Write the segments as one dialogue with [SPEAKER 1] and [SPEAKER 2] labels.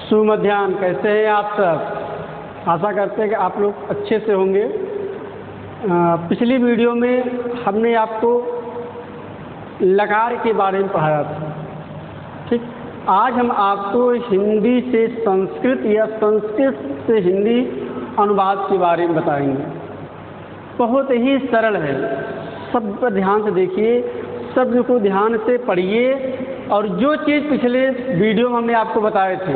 [SPEAKER 1] शुभ मध्याह्न। कैसे हैं आप सब? आशा करते हैं कि आप लोग अच्छे से होंगे। पिछली वीडियो में हमने आपको लकार के बारे में पढ़ाया था, ठीक। आज हम आपको हिंदी से संस्कृत या संस्कृत से हिंदी अनुवाद के बारे में बताएंगे। बहुत ही सरल है, सब पर ध्यान से देखिए, शब्द को ध्यान से पढ़िए और जो चीज़ पिछले वीडियो में हमने आपको बताए थे,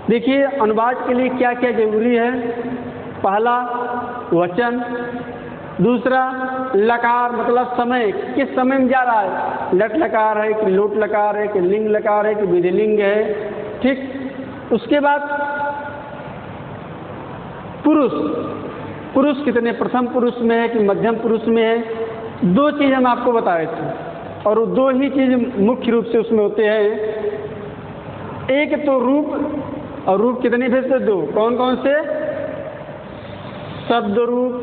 [SPEAKER 1] देखिए अनुवाद के लिए क्या क्या जरूरी है। पहला वचन, दूसरा लकार मतलब समय, किस समय में जा रहा है, लट लकार है कि लोट लकार है कि लिंग लकार है कि विधिलिंग है, ठीक। उसके बाद पुरुष, पुरुष कितने प्रथम पुरुष में है कि मध्यम पुरुष में है। दो चीज़ हम आपको बताए थे और वो दो ही चीज़ मुख्य रूप से उसमें होते हैं। एक तो रूप, और रूप कितने भेद से? दो। कौन कौन से? शब्द रूप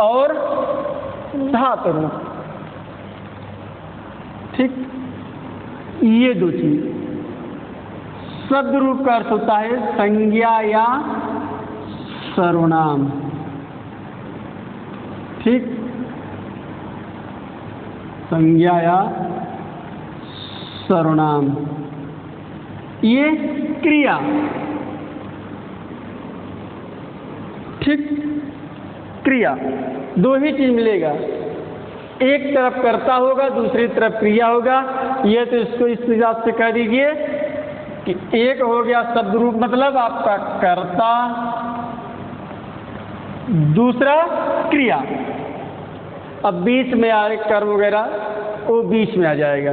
[SPEAKER 1] और धातु रूप, ठीक। ये दो चीज। शब्द रूप का अर्थ होता है संज्ञा या सर्वनाम, ठीक। संज्ञा या सर्वनाम। ये क्रिया, ठीक। क्रिया दो ही चीज मिलेगा, एक तरफ कर्ता होगा, दूसरी तरफ क्रिया होगा। ये तो इसको इस हिसाब से कह दीजिए कि एक हो गया शब्द रूप मतलब आपका कर्ता, दूसरा क्रिया। अब बीच में आए कर्म वगैरह, वो बीच में आ जाएगा।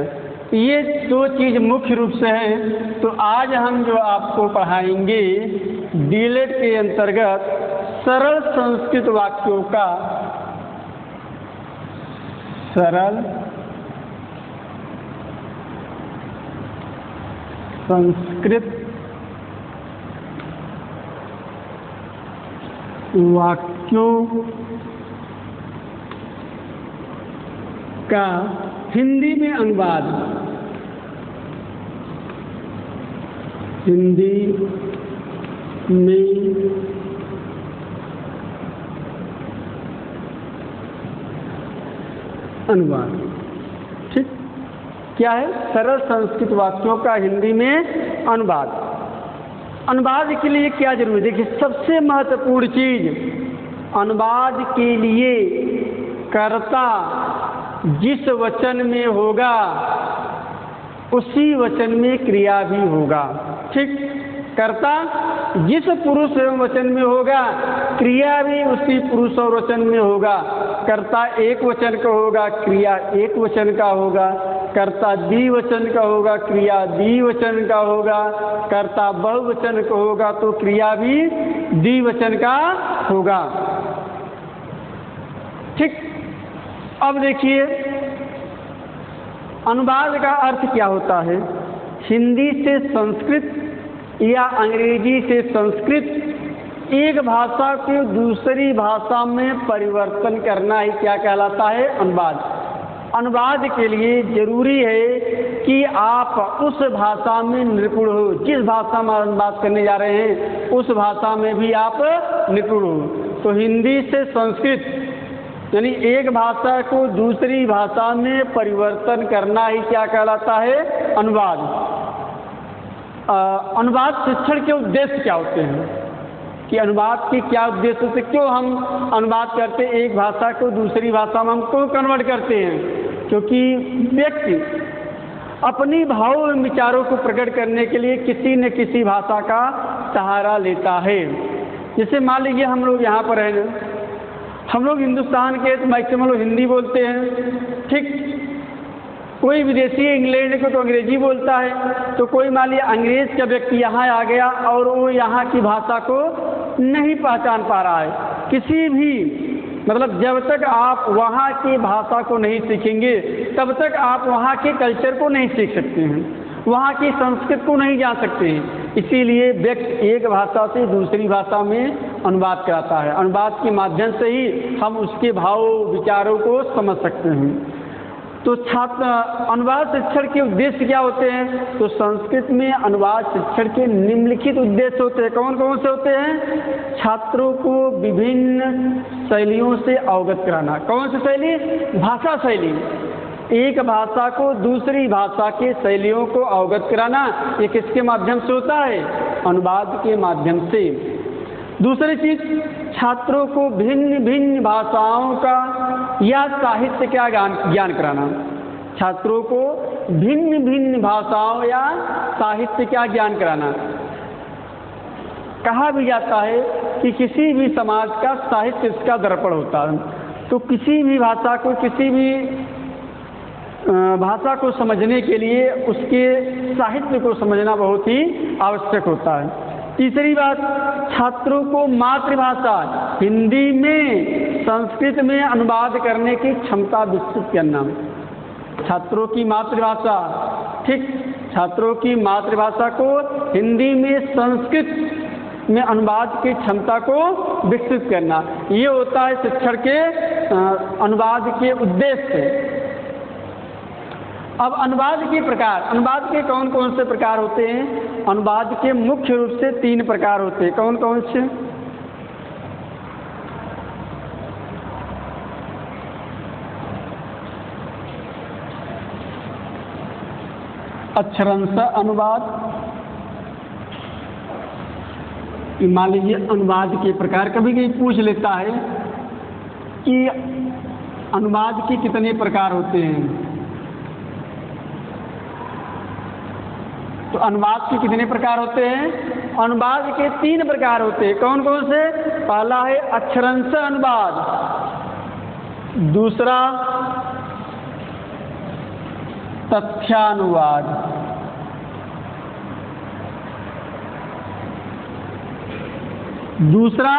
[SPEAKER 1] ये दो चीज मुख्य रूप से हैं। तो आज हम जो आपको पढ़ाएंगे डीलेट के अंतर्गत सरल संस्कृत वाक्यों का सरल संस्कृत वाक्यों का हिंदी में अनुवाद, हिंदी में अनुवाद, ठीक। क्या है? सरल संस्कृत वाक्यों का हिंदी में अनुवाद। अनुवाद के लिए क्या जरूरी है? देखिए, सबसे महत्वपूर्ण चीज अनुवाद के लिए कर्ता जिस वचन में होगा उसी वचन में क्रिया भी होगा, ठीक। कर्ता जिस पुरुष एवं वचन में होगा, क्रिया भी उसी पुरुष और वचन में होगा। कर्ता एक वचन का होगा, क्रिया एक वचन का होगा। कर्ता द्विवचन का होगा, क्रिया द्विवचन का होगा। कर्ता बहुवचन का होगा तो क्रिया भी द्विवचन का होगा, ठीक। अब देखिए अनुवाद का अर्थ क्या होता है। हिंदी से संस्कृत या अंग्रेजी से संस्कृत, एक भाषा को दूसरी भाषा में परिवर्तन करना ही क्या कहलाता है? अनुवाद। अनुवाद के लिए जरूरी है कि आप उस भाषा में निपुण हो, जिस भाषा में अनुवाद करने जा रहे हैं उस भाषा में भी आप निपुण हो। तो हिंदी से संस्कृत यानी एक भाषा को दूसरी भाषा में परिवर्तन करना ही क्या कहलाता है? अनुवाद। अनुवाद शिक्षण के उद्देश्य क्या होते हैं कि अनुवाद के क्या उद्देश्य से क्यों हम अनुवाद करते हैं? एक भाषा को दूसरी भाषा में हम क्यों कन्वर्ट करते हैं? क्योंकि व्यक्ति अपनी भाव एवं विचारों को प्रकट करने के लिए किसी न किसी भाषा का सहारा लेता है। जैसे मान लीजिए हम लोग यहाँ पर हैं, हम लोग हिंदुस्तान के तो मैक्सिमम लोग हिंदी बोलते हैं, ठीक। कोई विदेशी इंग्लैंड को तो अंग्रेजी बोलता है। तो कोई मान लिया अंग्रेज का व्यक्ति यहाँ आ गया और वो यहाँ की भाषा को नहीं पहचान पा रहा है। किसी भी मतलब जब तक आप वहाँ की भाषा को नहीं सीखेंगे तब तक आप वहाँ के कल्चर को नहीं सीख सकते हैं, वहाँ की संस्कृति को नहीं जान सकते हैं। इसीलिए व्यक्ति एक भाषा से दूसरी भाषा में अनुवाद कराता है। अनुवाद के माध्यम से ही हम उसके भाव विचारों को समझ सकते हैं। तो छात्र अनुवाद शिक्षण के उद्देश्य क्या होते हैं? तो संस्कृत में अनुवाद शिक्षण के निम्नलिखित उद्देश्य होते हैं। कौन कौन से होते हैं? छात्रों को विभिन्न शैलियों से अवगत कराना। कौन सी शैली? भाषा शैली। एक भाषा को दूसरी भाषा के शैलियों को अवगत कराना, ये किसके माध्यम से होता है? अनुवाद के माध्यम से। दूसरी चीज, छात्रों को भिन्न भिन्न भाषाओं का या साहित्य का ज्ञान कराना। छात्रों को भिन्न भिन्न भाषाओं या साहित्य का ज्ञान कराना। कहा भी जाता है कि किसी भी समाज का साहित्य इसका दर्पण होता है। तो किसी भी भाषा को, किसी भी भाषा को समझने के लिए उसके साहित्य को समझना बहुत ही आवश्यक होता है। तीसरी बात, छात्रों को मातृभाषा हिंदी में संस्कृत में अनुवाद करने की क्षमता विकसित करना। छात्रों की मातृभाषा, ठीक, छात्रों की मातृभाषा को हिंदी में संस्कृत में अनुवाद की क्षमता को विकसित करना, ये होता है शिक्षण के अनुवाद के उद्देश्य। अब अनुवाद के प्रकार, अनुवाद के कौन कौन से प्रकार होते हैं? अनुवाद के मुख्य रूप से 3 प्रकार होते हैं। कौन कौन से? अक्षरांश अनुवाद। मान लीजिए अनुवाद के प्रकार, कभी कभी पूछ लेता है कि अनुवाद के कितने प्रकार होते हैं। तो अनुवाद के कितने प्रकार होते हैं? अनुवाद के 3 प्रकार होते हैं। कौन कौन से? पहला है अक्षरांश अनुवाद, दूसरा तथ्यानुवाद, दूसरा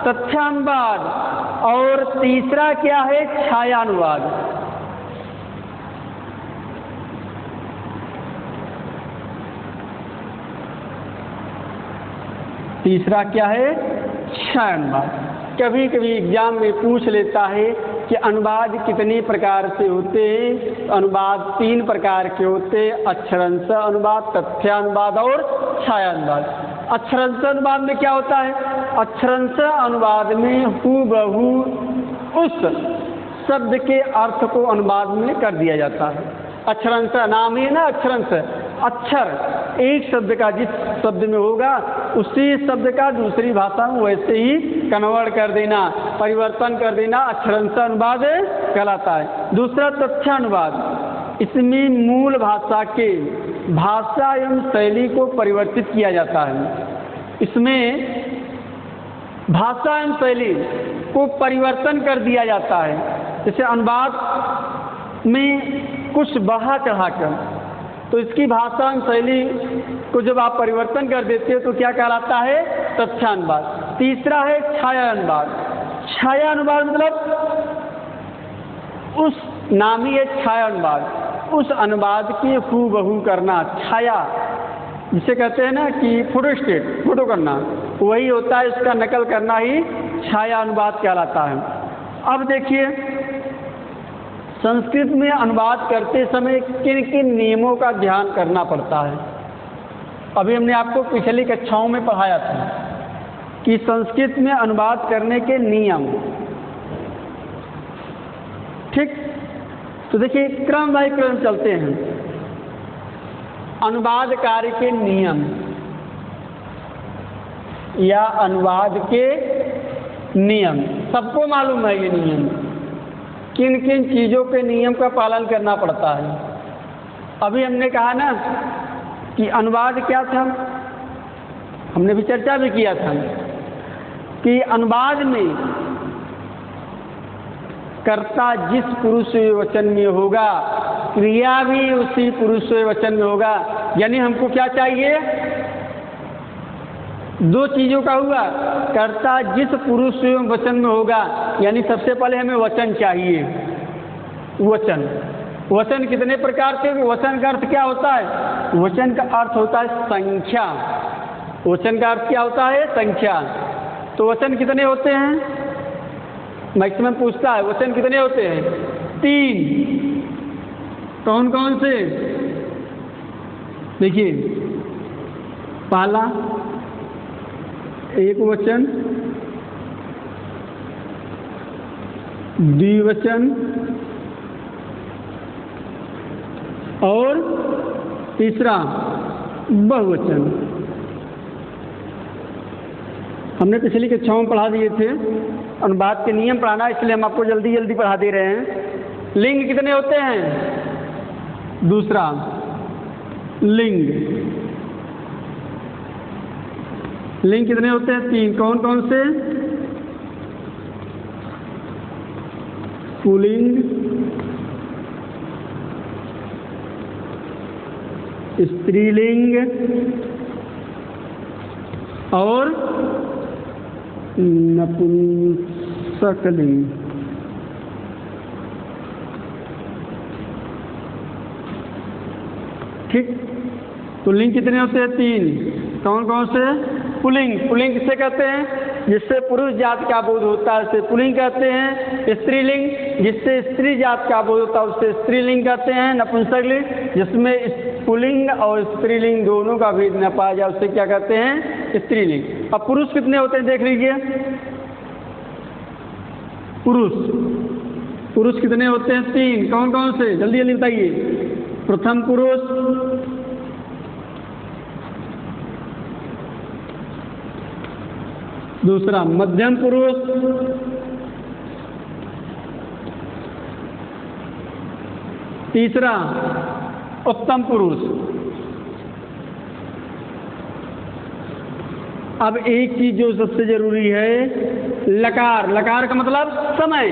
[SPEAKER 1] तथ्यानुवाद, और तीसरा क्या है? छायानुवाद। तीसरा क्या है? छायानुवाद। कभी कभी एग्जाम में पूछ लेता है कि अनुवाद कितने प्रकार से होते हैं। अनुवाद 3 प्रकार के होते हैं, अक्षरांश अनुवाद, तथ्यानुवाद और छायानुवाद। अक्षरांश अनुवाद में क्या होता है? अक्षरांश अनुवाद में हूबहू उस शब्द के अर्थ को अनुवाद में कर दिया जाता है। अक्षरांश नाम ही ना अक्षरांश, अक्षर एक शब्द का जिस शब्द में होगा उसी शब्द का दूसरी भाषा में वैसे ही कन्वर्ट कर देना, परिवर्तन कर देना, अक्षरांश अनुवाद कहलाता है। दूसरा तथ्यानुवाद, इसमें मूल भाषा के भाषा एवं शैली को परिवर्तित किया जाता है। इसमें भाषा एवं शैली को परिवर्तन कर दिया जाता है। जैसे अनुवाद में कुछ बढ़ा चढ़ाकर, तो इसकी भाषा एवं शैली को जब आप परिवर्तन कर देते हो तो क्या कहलाता है? तथ्यानुवाद। तीसरा है छायानुवाद। छायानुवाद मतलब उस नाम ही है छायानुवाद, उस अनुवाद की हूबहू करना, छाया जिसे कहते हैं ना कि फोटोस्टेट, फोटो करना, वही होता है, इसका नकल करना ही छाया अनुवाद कहलाता है। अब देखिए संस्कृत में अनुवाद करते समय किन किन नियमों का ध्यान करना पड़ता है। अभी हमने आपको पिछली कक्षाओं में पढ़ाया था कि संस्कृत में अनुवाद करने के नियम, ठीक। तो देखिए क्रम बाय क्रम चलते हैं। अनुवाद कार्य के नियम या अनुवाद के नियम, सबको मालूम है ये नियम, किन किन चीज़ों के नियम का पालन करना पड़ता है। अभी हमने कहा ना कि अनुवाद क्या था, हमने भी चर्चा भी किया था कि अनुवाद में कर्ता जिस पुरुष वचन में होगा, क्रिया भी उसी पुरुष वचन में होगा। यानी हमको क्या चाहिए? दो चीज़ों का हुआ, कर्ता जिस पुरुष वचन में होगा, यानी सबसे पहले हमें वचन चाहिए। वचन, वचन कितने प्रकार के? वचन का अर्थ क्या होता है? वचन का अर्थ होता है संख्या। वचन का अर्थ क्या होता है? संख्या। तो वचन कितने होते हैं? मैक्सिमम पूछता है वचन कितने होते हैं? 3। कौन कौन से? देखिए, पहला एक वचन, द्विवचन और तीसरा बहुवचन। हमने पिछली कक्षाओं में पढ़ा दिए थे, अनुवाद के नियम पढ़ाना, इसलिए हम आपको जल्दी जल्दी पढ़ा दे रहे हैं। लिंग कितने होते हैं? दूसरा लिंग, लिंग कितने होते हैं? 3। कौन कौन से? पुल्लिंग, स्त्रीलिंग और नपुंसकलिंग। ठीक, तो लिंग कितने होते हैं? 3। कौन कौन से? पुल्लिंग, पुल्लिंग किसे कहते हैं? जिससे पुरुष जात का बोध होता है उसे पुल्लिंग कहते हैं। स्त्रीलिंग, जिससे स्त्री जात का बोध होता है उसे स्त्रीलिंग कहते हैं। नपुंसकलिंग, जिसमें पुल्लिंग और स्त्रीलिंग दोनों का भेद न पाया जाए उसे क्या कहते हैं? स्त्रीलिंग। अब पुरुष कितने होते हैं देख लीजिए। पुरुष, पुरुष कितने होते हैं? 3। कौन कौन से? जल्दी जल्दी बताइए। प्रथम पुरुष, दूसरा मध्यम पुरुष, तीसरा उत्तम पुरुष। अब एक चीज जो सबसे जरूरी है, लकार। लकार का मतलब समय,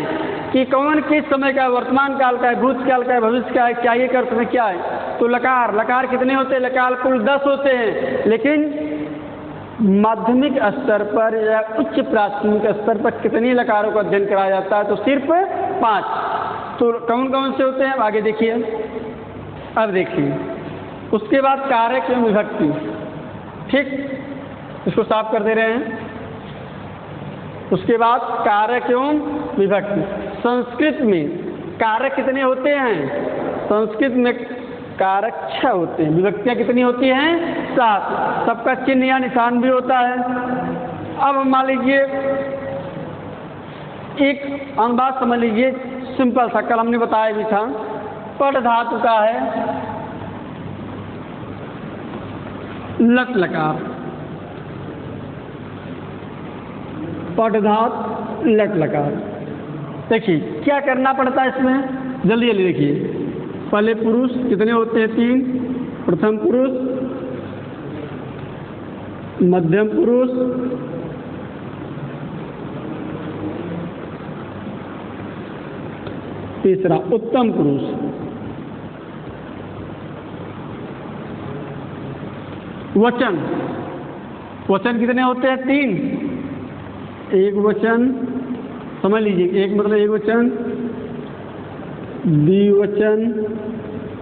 [SPEAKER 1] कि कौन किस समय का, वर्तमान काल का है, भूतकाल का है, भविष्य का है, क्या ये कर समय क्या है। तो लकार, लकार कितने होते हैं? लकार कुल 10 होते हैं, लेकिन माध्यमिक स्तर पर या उच्च प्राथमिक स्तर पर कितने लकारों का अध्ययन कराया जाता है? तो सिर्फ 5। तो कौन कौन से होते हैं? आगे देखिए। अब देखिए, उसके बाद कारक एवं विभक्ति। ठीक, इसको साफ कर दे रहे हैं। उसके बाद कारक एवं विभक्ति। संस्कृत में कारक कितने होते हैं? संस्कृत में कारक 6 होते हैं। विभक्तियाँ कितनी होती हैं? 7। सबका चिन्ह या निशान भी होता है। अब मान लीजिए एक अनुवाद समझ लीजिए, सिंपल सा, कल हमने बताया भी था। पट धातु का है लट लकार, पट धातु लट लकार। देखिए क्या करना पड़ता है इसमें, जल्दी जल्दी देखिए। पहले पुरुष कितने होते हैं? 3। प्रथम पुरुष, मध्यम पुरुष, तीसरा उत्तम पुरुष। वचन, वचन कितने होते हैं? 3। एक वचन, समझ लीजिए, एक मतलब एक वचन, द्विवचन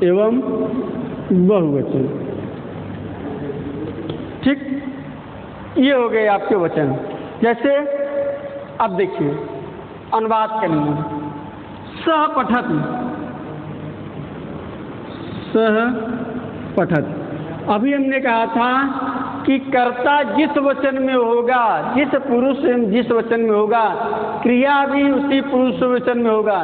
[SPEAKER 1] एवं बहुवचन। ठीक, ये हो गए आपके वचन। जैसे अब देखिए अनुवाद करेंगे। सह पठत, सह पठत। अभी हमने कहा था कि कर्ता जिस वचन में होगा, जिस पुरुष जिस वचन में होगा, क्रिया भी उसी पुरुष वचन में होगा।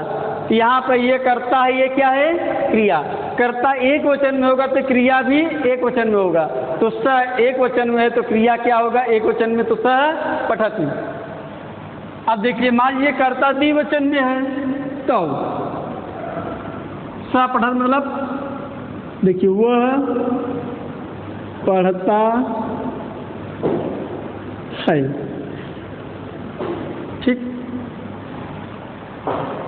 [SPEAKER 1] यहाँ पर ये कर्ता है, ये क्या है? क्रिया। कर्ता एक वचन में होगा तो क्रिया भी एक वचन में होगा। तो स एक वचन में है तो क्रिया क्या होगा? एक वचन में, तो सह पठत। अब देखिए मान लीजिए कर्ता द्विवचन में है तो सह पठत मतलब देखिए वह पढ़ता है। ठीक,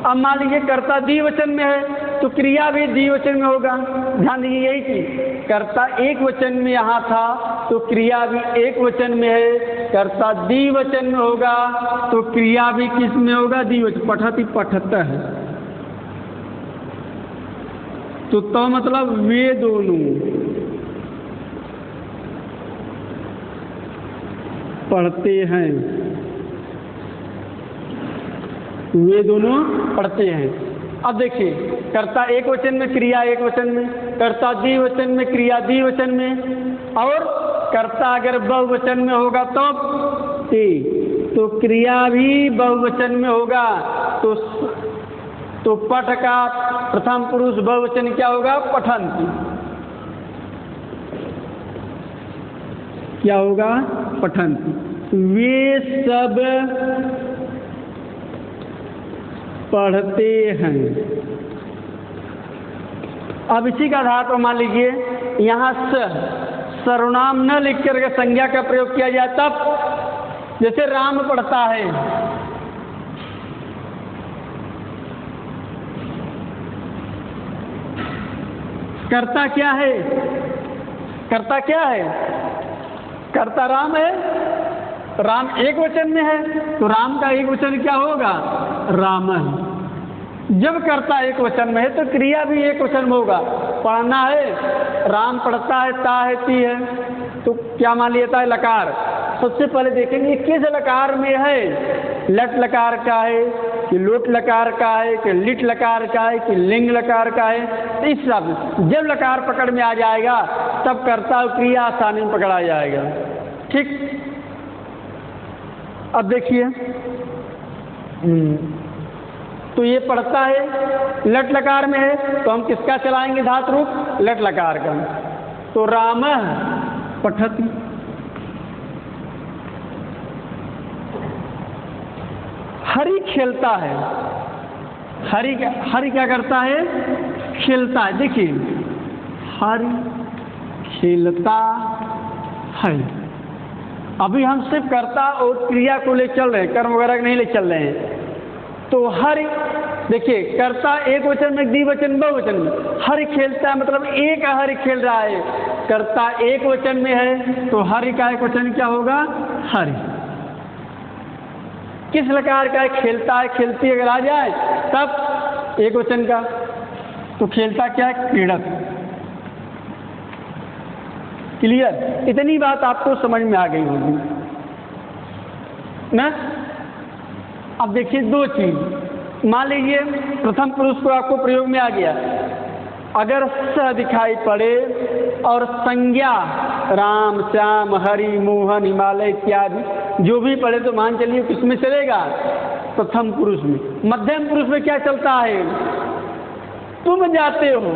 [SPEAKER 1] अब मान लीजिए कर्ता द्विवचन में है तो क्रिया भी द्विवचन में होगा। ध्यान दीजिए यही चीज, कर्ता एक वचन में यहाँ था तो क्रिया भी एक वचन में है। कर्ता द्विवचन में होगा तो क्रिया भी किस में होगा? द्विवचन। पठति पठत है तो मतलब वे दोनों पढ़ते हैं, वे दोनों पढ़ते हैं। अब देखिए, कर्ता एक वचन में, क्रिया एक वचन में, कर्ता द्विवचन में, क्रिया द्विवचन में, और कर्ता अगर बहुवचन में होगा तो क्रिया भी बहुवचन में होगा। तो पठ का प्रथम पुरुष बहुवचन क्या होगा? पठन्ति। क्या होगा? पठन्ति। वे सब पढ़ते हैं। अब इसी का आधार पर मान लीजिए यहाँ सर्वनाम न लिख करके संज्ञा का प्रयोग किया जाए, तब जैसे राम पढ़ता है, कर्ता क्या है? कर्ता क्या है? कर्ता राम है। राम एक वचन में है, तो राम का एक वचन क्या होगा? राम है। जब कर्ता एक वचन में है तो क्रिया भी एक वचन में होगा। पढ़ना है, राम पढ़ता है, ता है, ती है, तो क्या मान लिया है? लकार। सबसे पहले देखेंगे किस लकार में है, लट लकार का है कि लोट लकार का है कि लिट लकार का है कि लिंग लकार का है। तो इस हिसाब से जब लकार पकड़ में आ जाएगा तब कर्ता और क्रिया आसानी में पकड़ा जाएगा। ठीक। अब देखिए, तो ये पढ़ता है, लट लकार में है, तो हम किसका चलाएंगे धातु रूप? लट लकार का। तो रामः पठति। हरि खेलता है। हरि क्या करता है? खेलता है। देखिए, हरि खेलता है। अभी हम सिर्फ कर्ता और क्रिया को ले चल रहे हैं, कर्म वगैरह नहीं ले चल रहे हैं। तो हरि, देखिए, कर्ता एक वचन में, द्विवचन बहुवचन में। हरि खेलता है मतलब एक हरि खेल रहा है। कर्ता एक वचन में है तो हरि का एक वचन क्या होगा? हरि। किस लकार का है? खेलता है, खेलती अगर आ जाए तब एक वचन का, तो खेलता क्या है? क्रीडत। क्लियर? इतनी बात आपको समझ में आ गई होगी ना। अब देखिए दो चीज, मान लीजिए प्रथम पुरुष को आपको प्रयोग में आ गया, अगर स दिखाई पड़े और संज्ञा राम, श्याम, हरि, मोहन, हिमालय इत्यादि जो भी पढ़े तो मान चलिए किसमें चलेगा? प्रथम पुरुष में। मध्यम पुरुष में क्या चलता है? तुम जाते हो।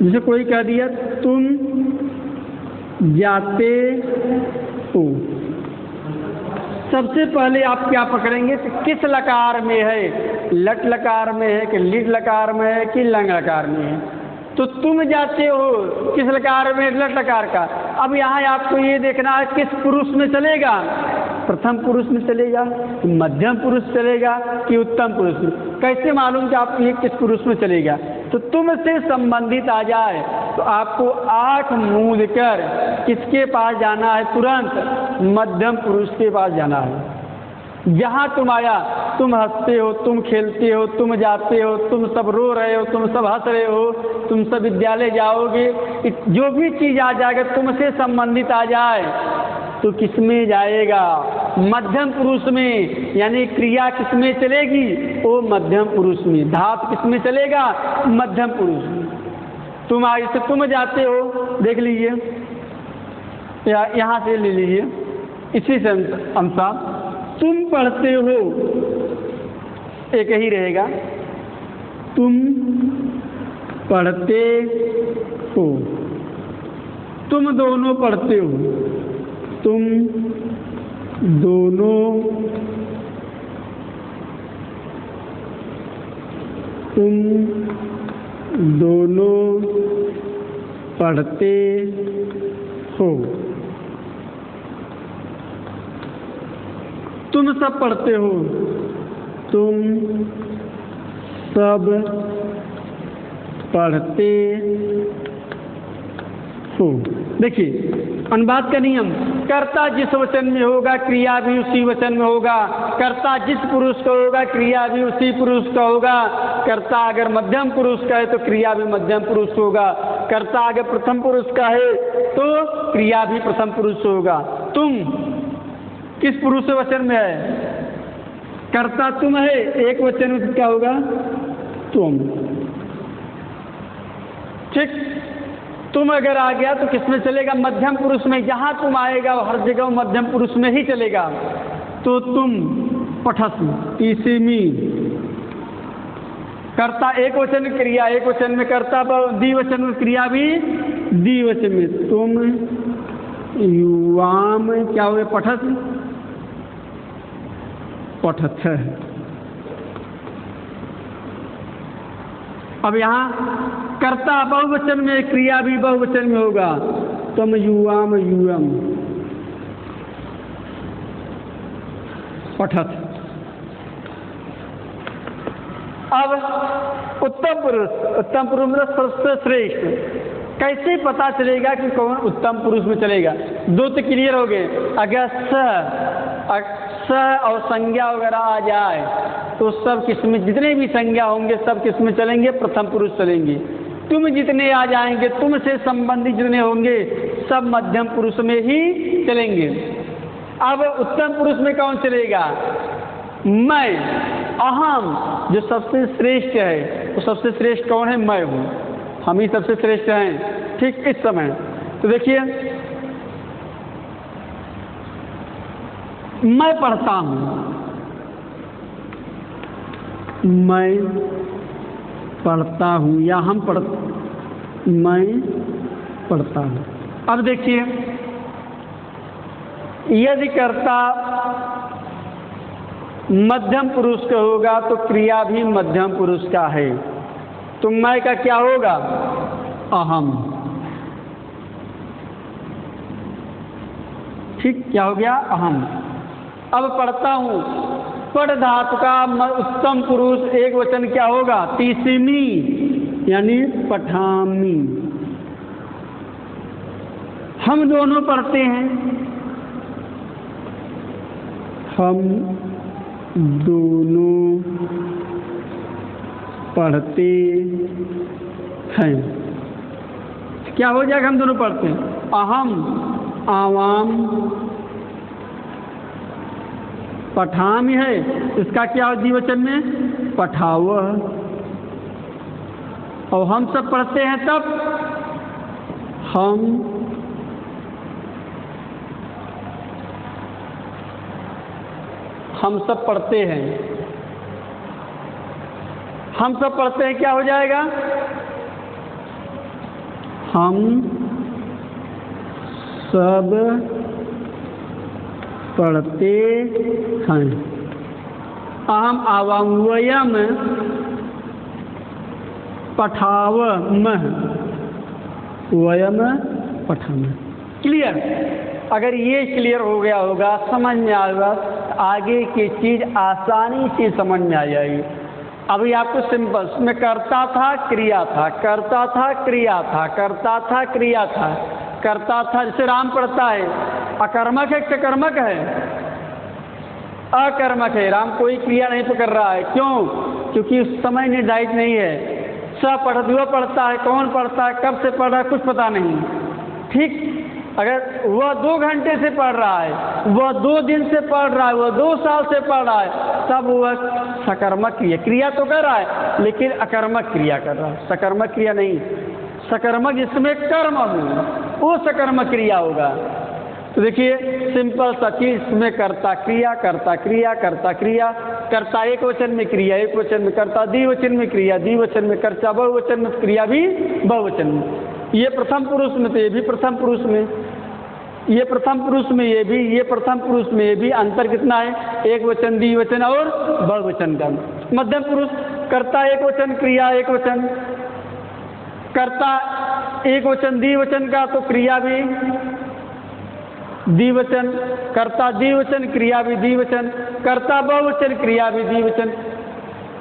[SPEAKER 1] जैसे कोई कह दिया तुम जाते हो, सबसे पहले आप क्या पकड़ेंगे? तो किस लकार में है? लट लकार में है कि लिट लकार में है कि लंग लकार में है? तो तुम जाते हो किस लकार में? लट लकार का। अब यहाँ आपको ये देखना है किस पुरुष में चलेगा? प्रथम पुरुष में चलेगा, मध्यम पुरुष चलेगा कि उत्तम पुरुष में? कैसे मालूम कि आपको ये किस पुरुष में चलेगा? तो तुम से संबंधित आ जाए तो आपको आंख मूंद कर किसके पास जाना है? तुरंत मध्यम पुरुष के पास जाना है। जहाँ तुम आया, तुम हंसते हो, तुम खेलते हो, तुम जाते हो, तुम सब रो रहे हो, तुम सब हंस रहे हो, तुम सब विद्यालय जाओगे, जो भी चीज़ आ जाएगा तुमसे संबंधित आ जाए तो किसमें जाएगा? मध्यम पुरुष में। यानी क्रिया किसमें चलेगी? वो मध्यम पुरुष में। धातु किसमें चलेगा? मध्यम पुरुष में। तुम आगे से तुम जाते हो, देख लीजिए, यहाँ से ले लीजिए, इसी से अनुसार तुम पढ़ते हो, एक ही रहेगा, तुम पढ़ते हो। तुम दोनों पढ़ते हो, तुम दोनों, तुम दोनों पढ़ते हो। तुम सब पढ़ते हो, तुम सब पढ़ते हो। देखिए अनुवाद का नियम, कर्ता जिस वचन में होगा क्रिया भी उसी वचन में होगा। कर्ता जिस पुरुष का होगा क्रिया भी उसी पुरुष का होगा। कर्ता अगर मध्यम पुरुष का है तो क्रिया भी मध्यम पुरुष होगा। कर्ता अगर प्रथम पुरुष का है तो क्रिया भी प्रथम पुरुष होगा। तुम किस पुरुष से वचन में है? कर्ता तुम है, एक वचन में क्या होगा? तुम। ठीक, तुम अगर आ गया तो किस में चलेगा? मध्यम पुरुष में। जहां तुम आएगा हर जगह मध्यम पुरुष में ही चलेगा। तो तुम पठस तीसरी कर्ता एक वचन क्रिया एक वचन में, कर्ता द्विवचन में क्रिया भी द्विवचन में। तुम युवाम क्या हुए? पठस पठथ। अब यहाँ कर्ता बहुवचन में, क्रिया भी बहुवचन में होगा। तुम युवाम युवम पठथ। अब उत्तम पुरुष में सबसे श्रेष्ठ। कैसे पता चलेगा कि कौन उत्तम पुरुष में चलेगा? दो तो क्लियर हो गए। अगर स और संज्ञा वगैरह आ जाए तो सब किसमें, जितने भी संज्ञा होंगे सब किसमें चलेंगे? प्रथम पुरुष चलेंगे। तुम जितने आ जाएंगे, तुमसे संबंधित जितने होंगे सब मध्यम पुरुष में ही चलेंगे। अब उत्तम पुरुष में कौन चलेगा? मैं, अहम, जो सबसे श्रेष्ठ है। तो सबसे श्रेष्ठ कौन है? मैं हूँ, हम ही सबसे श्रेष्ठ हैं। ठीक, इस समय तो देखिए मैं पढ़ता हूँ, मैं पढ़ता हूँ या मैं पढ़ता हूँ। अब देखिए यदि कर्ता मध्यम पुरुष का होगा तो क्रिया भी मध्यम पुरुष का है। तो मैं का क्या होगा? अहम। ठीक, क्या हो गया? अहम। अब पढ़ता हूँ, पढ़ धातु का उत्तम पुरुष एक वचन क्या होगा? तीसरी यानी पठामी। हम दोनों पढ़ते हैं, हम दोनों पढ़ते हैं। क्या हो जाएगा? हम दोनों पढ़ते हैं। अहम आवाम पठामी है, इसका क्या हो द्विवचन में? पठाव। और हम सब पढ़ते हैं तब हम सब पढ़ते हैं। हम सब पढ़ते हैं क्या हो जाएगा? हम सब पढ़ते हैं। अहम आवाम वयम पठावमः वयम पठामः। क्लियर? अगर ये क्लियर हो गया होगा, समझ में आएगा, आगे की चीज आसानी से समझ में आ जाएगी। अभी आपको सिंपल में करता था क्रिया था, करता था क्रिया था, करता था क्रिया था, करता था। जैसे राम पढ़ता है, अकर्मक है सकर्मक है? अकर्मक है। राम कोई क्रिया नहीं पकड़ रहा है। क्यों? क्योंकि उस समय निर्धारित नहीं है। वह पढ़ता है, कौन पढ़ता है, कब से पढ़ रहा है, कुछ पता नहीं। ठीक, अगर वह 2 घंटे से पढ़ रहा है, वह 2 दिन से पढ़ रहा है, वह 2 साल से पढ़ रहा है, तब वह सकर्मक क्रिया तो कर रहा है लेकिन अकर्मक क्रिया कर रहा है, सकर्मक क्रिया नहीं। सकर्मक जिसमें कर्म हो वो सकर्मक क्रिया होगा। तो देखिए सिंपल सा चीज, इसमें करता क्रिया, करता क्रिया, करता क्रिया, कर्ता एक वचन में, क्रिया एक वचन में, कर्ता द्विवचन में, क्रिया द्विवचन में, कर्ता बहुवचन में, क्रिया भी बहुवचन में। ये प्रथम पुरुष में, तो ये भी प्रथम पुरुष में, ये प्रथम पुरुष में, ये भी, ये प्रथम पुरुष में, ये भी। अंतर कितना है? एक वचन, द्विवचन और बहुवचन का। मध्यम पुरुष कर्ता एक वचन, क्रिया एक वचन, कर्ता एक वचन द्विवचन का तो क्रिया भी द्विवचन, कर्ता द्विवचन क्रिया भी द्विवचन, कर्ता बहुवचन क्रिया भी द्विवचन।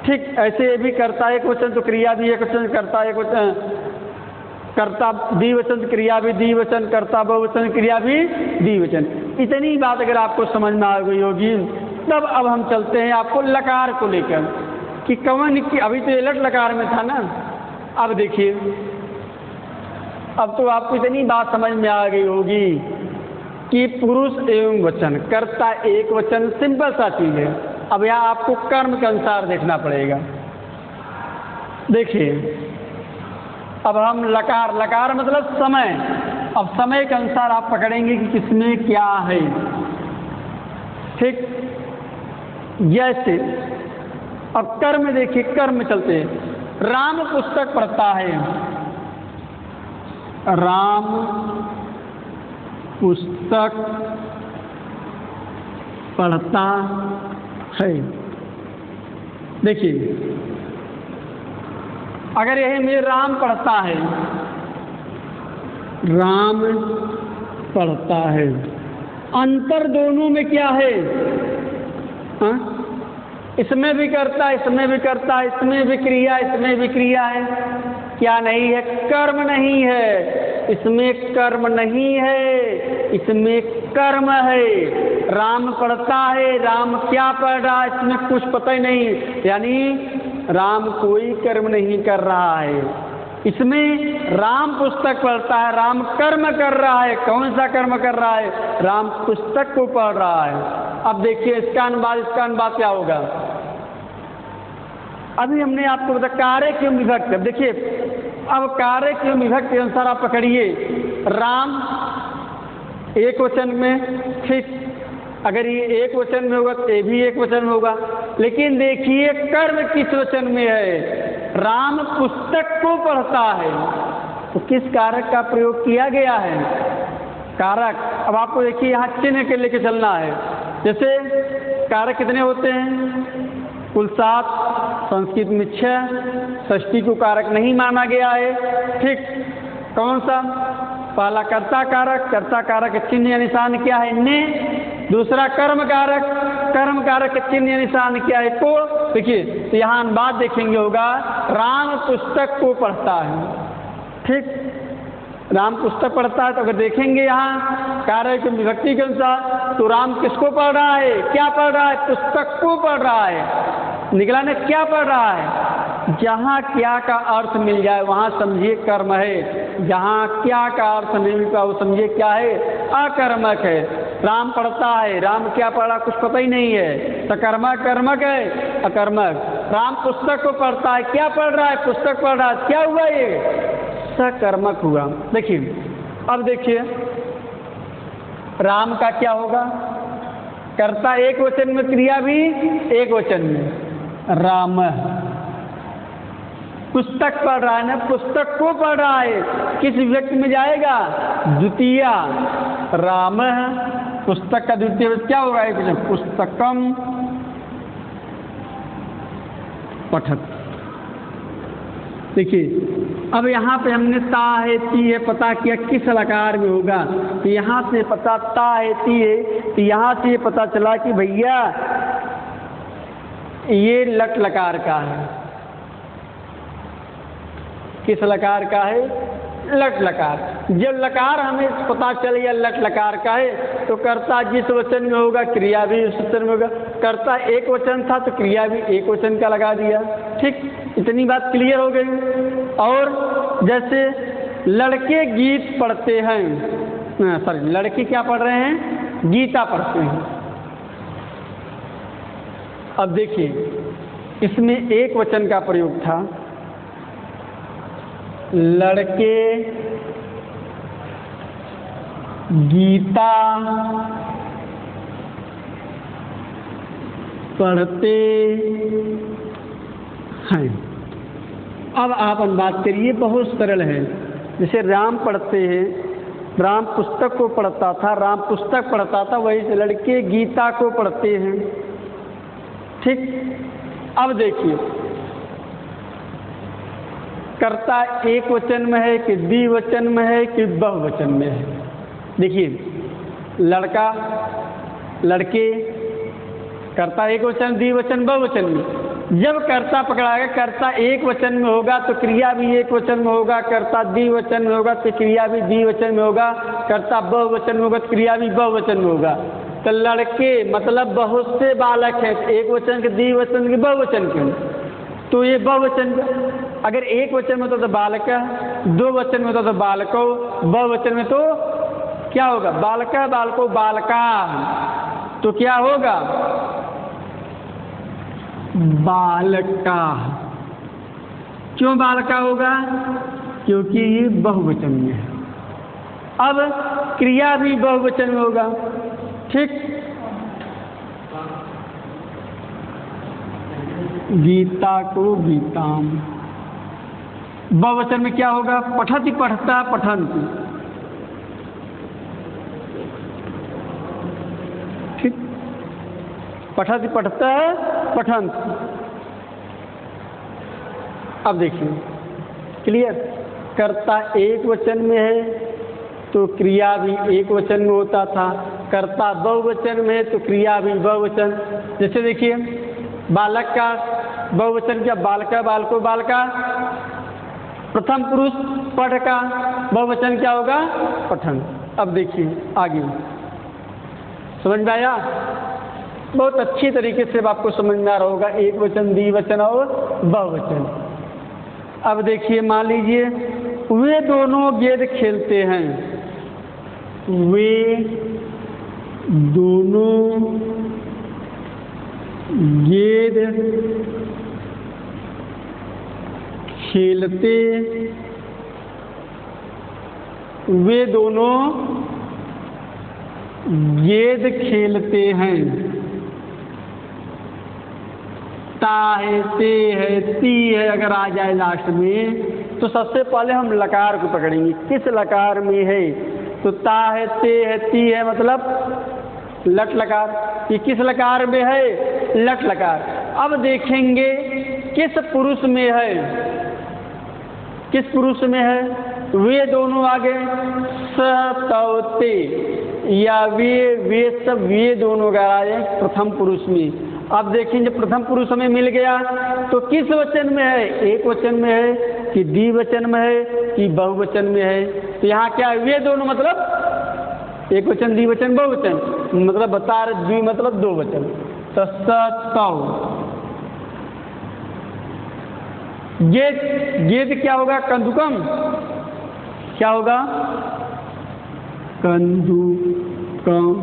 [SPEAKER 1] ठीक, ऐसे ये भी कर्ता एक वचन तो क्रिया भी एक वचन, कर्ता एक वचन, कर्ता द्विवचन क्रिया भी द्विवचन, कर्ता बहुवचन क्रिया भी द्विवचन। इतनी बात अगर आपको समझ में आ गई होगी, तब अब हम चलते हैं आपको लकार को लेकर कि कवन की, अभी तो ये लट लकार में था ना। अब देखिए, अब तो आपको इतनी बात समझ में आ गई होगी कि पुरुष एवं वचन, कर्ता एक वचन, सिंपल सा चीज है। अब यहाँ आपको कर्म के अनुसार देखना पड़ेगा। देखिए, अब हम लकार, लकार मतलब समय, अब समय के अनुसार आप पकड़ेंगे कि किसमें क्या है। ठीक, जैसे अब कर्म देखिए, कर्म चलते हैं। राम पुस्तक पढ़ता है, राम पुस्तक पढ़ता है। देखिए, अगर यही में राम पढ़ता है, राम पढ़ता है, अंतर दोनों में क्या है? हाँ? इसमें भी करता है, इसमें भी करता है, इसमें भी क्रिया, इसमें भी क्रिया है। क्या नहीं है? कर्म नहीं है। इसमें कर्म नहीं है, इसमें कर्म है। राम पढ़ता है, राम क्या पढ़ रहा है इसमें कुछ पता ही नहीं, यानी राम कोई कर्म नहीं कर रहा है। इसमें राम पुस्तक पढ़ता है, राम कर्म कर रहा है। कौन सा कर्म कर रहा है? राम पुस्तक को पढ़ रहा है। अब देखिए इसका अनुवाद क्या होगा? अभी हमने आपको बताया कार्य क्यों विभक्त। अब देखिए, अब कार्य क्यों विभक्त के अनुसार आप पकड़िए। राम एक वचन में, ठीक, अगर ये एक वचन में होगा तो ये भी एक वचन में होगा। लेकिन देखिए कर्म किस वचन में है? राम पुस्तक को पढ़ता है, तो किस कारक का प्रयोग किया गया है? कारक। अब आपको देखिए यहाँ चिन्ह के लेके चलना है। जैसे कारक कितने होते हैं? कुल 7, संस्कृत में 6, षष्ठी को कारक नहीं माना गया है। ठीक, कौन सा? पहला कर्ता कारक, कर्ता कारक चिन्ह या निशान क्या है? ने। दूसरा कर्म कारक, कर्म कारक चिन्ह या निशान क्या है? को। देखिए, तो यहाँ बात देखेंगे होगा राम पुस्तक को पढ़ता है। ठीक, राम पुस्तक पढ़ता है, तो अगर देखेंगे यहाँ कार्य की विभक्ति के अनुसार, तो राम किसको पढ़ रहा है? क्या पढ़ रहा है? पुस्तक को पढ़ रहा है। निकला ने क्या पढ़ रहा है? जहाँ क्या का अर्थ मिल जाए वहाँ समझिए कर्म है, जहाँ क्या का अर्थ नहीं मिल पाए वो समझिए क्या है? अकर्मक है। राम पढ़ता है, राम क्या पढ़ा कुछ पता ही नहीं है, सकर्मक कर्मक है, अकर्मक। राम पुस्तक को पढ़ता है, क्या पढ़ रहा है? पुस्तक पढ़ रहा है। क्या हुआ? ये सकर्मक हुआ। देखिए, अब देखिए राम का क्या होगा? कर्ता एक वचन में, क्रिया भी एक वचन में, राम। पुस्तक पढ़ रहा है ना, पुस्तक को पढ़ रहा है, किस विभक्ति में जाएगा? द्वितीया। राम, पुस्तक का द्वितीय क्या होगा? एक वचन, पुस्तकम पठत। देखिए, अब यहाँ पे हमने ता है ती है पता किया किस लकार में होगा, तो यहाँ से पता ता है ती है, तो यहाँ से पता चला कि भैया ये लट लकार का है। किस लकार का है? लट लकार। जब लकार हमें पता चल गया लट लकार का है, तो कर्ता जिस वचन में होगा क्रिया भी उस वचन में होगा। कर्ता एक वचन था तो क्रिया भी एक वचन का लगा दिया। ठीक, इतनी बात क्लियर हो गई। और जैसे लड़के गीत पढ़ते हैं, सॉरी, लड़के क्या पढ़ रहे हैं? गीता पढ़ते हैं। अब देखिए, इसमें एक वचन का प्रयोग था, लड़के गीता पढ़ते हैं। अब आप अनुवाद करिए, बहुत सरल है। जैसे राम पढ़ते हैं, राम पुस्तक को पढ़ता था, राम पुस्तक पढ़ता था, वही से लड़के गीता को पढ़ते हैं। ठीक, अब देखिए कर्ता एक वचन में है कि द्विवचन में है कि बहुवचन में है? देखिए, लड़का, लड़के, कर्ता एक वचन, द्विवचन, बहुवचन में। जब कर्ता पकड़ाएगा, कर्ता एक वचन में होगा तो क्रिया भी एक वचन में होगा, कर्ता द्विवचन में होगा तो क्रिया भी द्विवचन में होगा, कर्ता बहुवचन में होगा तो क्रिया भी बहुवचन में होगा। तो लड़के मतलब बहुत से बालक हैं, एक वचन के, द्विवचन के, बहुवचन के, तो ये बहुवचन। अगर एक वचन में तो बालक, दो वचन में तो बालको, बहुवचन में तो क्या होगा? बालका, बालको, बालका। तो क्या होगा? बालका। क्यों बालका होगा? क्योंकि ये बहुवचन में है। अब क्रिया भी बहुवचन में होगा, ठीक। गीता को गीताम, बहुवचन में क्या होगा? पठति पठता पठन्ति, ठीक। पठति पठता पठन्ति। अब देखिए, क्लियर। कर्ता एक वचन में है तो क्रिया भी एक वचन में होता था, कर्ता बहुवचन में है तो क्रिया भी बहुवचन। जैसे देखिए, बालक का बहुवचन क्या? बालका, बालको, बालका। प्रथम पुरुष पढ़ का बहुवचन क्या होगा? पठन। अब देखिए आगे, समझ में आया? बहुत अच्छी तरीके से आपको समझ में आ रहा होगा, एक वचन, द्विवचन और बहुवचन। अब देखिए, मान लीजिए वे दोनों गेंद खेलते हैं, वे दोनों गेंद खेलते, वे दोनों गेंद खेलते हैं। ता है, ते है, ती है, अगर आ जाए लास्ट में तो सबसे पहले हम लकार को पकड़ेंगे। किस लकार में है? तो ता है, ते है, ती है, मतलब लट लकार। ये किस लकार में है? लट लकार। अब देखेंगे किस पुरुष में है, किस पुरुष में है? वे दोनों आगे स तौ ते, या वे सब, वे दोनों का आए प्रथम पुरुष में। अब देखेंगे प्रथम पुरुष हमें मिल गया तो किस वचन में है? एक वचन में है कि द्विवचन में है कि बहुवचन में है? तो यहाँ क्या है? वे दोनों मतलब एक वचन, द्विवचन, बहुवचन, मतलब बता रहे द्वि मतलब दो वचन। तो स तौ, गेद क्या होगा? कंदुकम। क्या होगा? कंदुकम,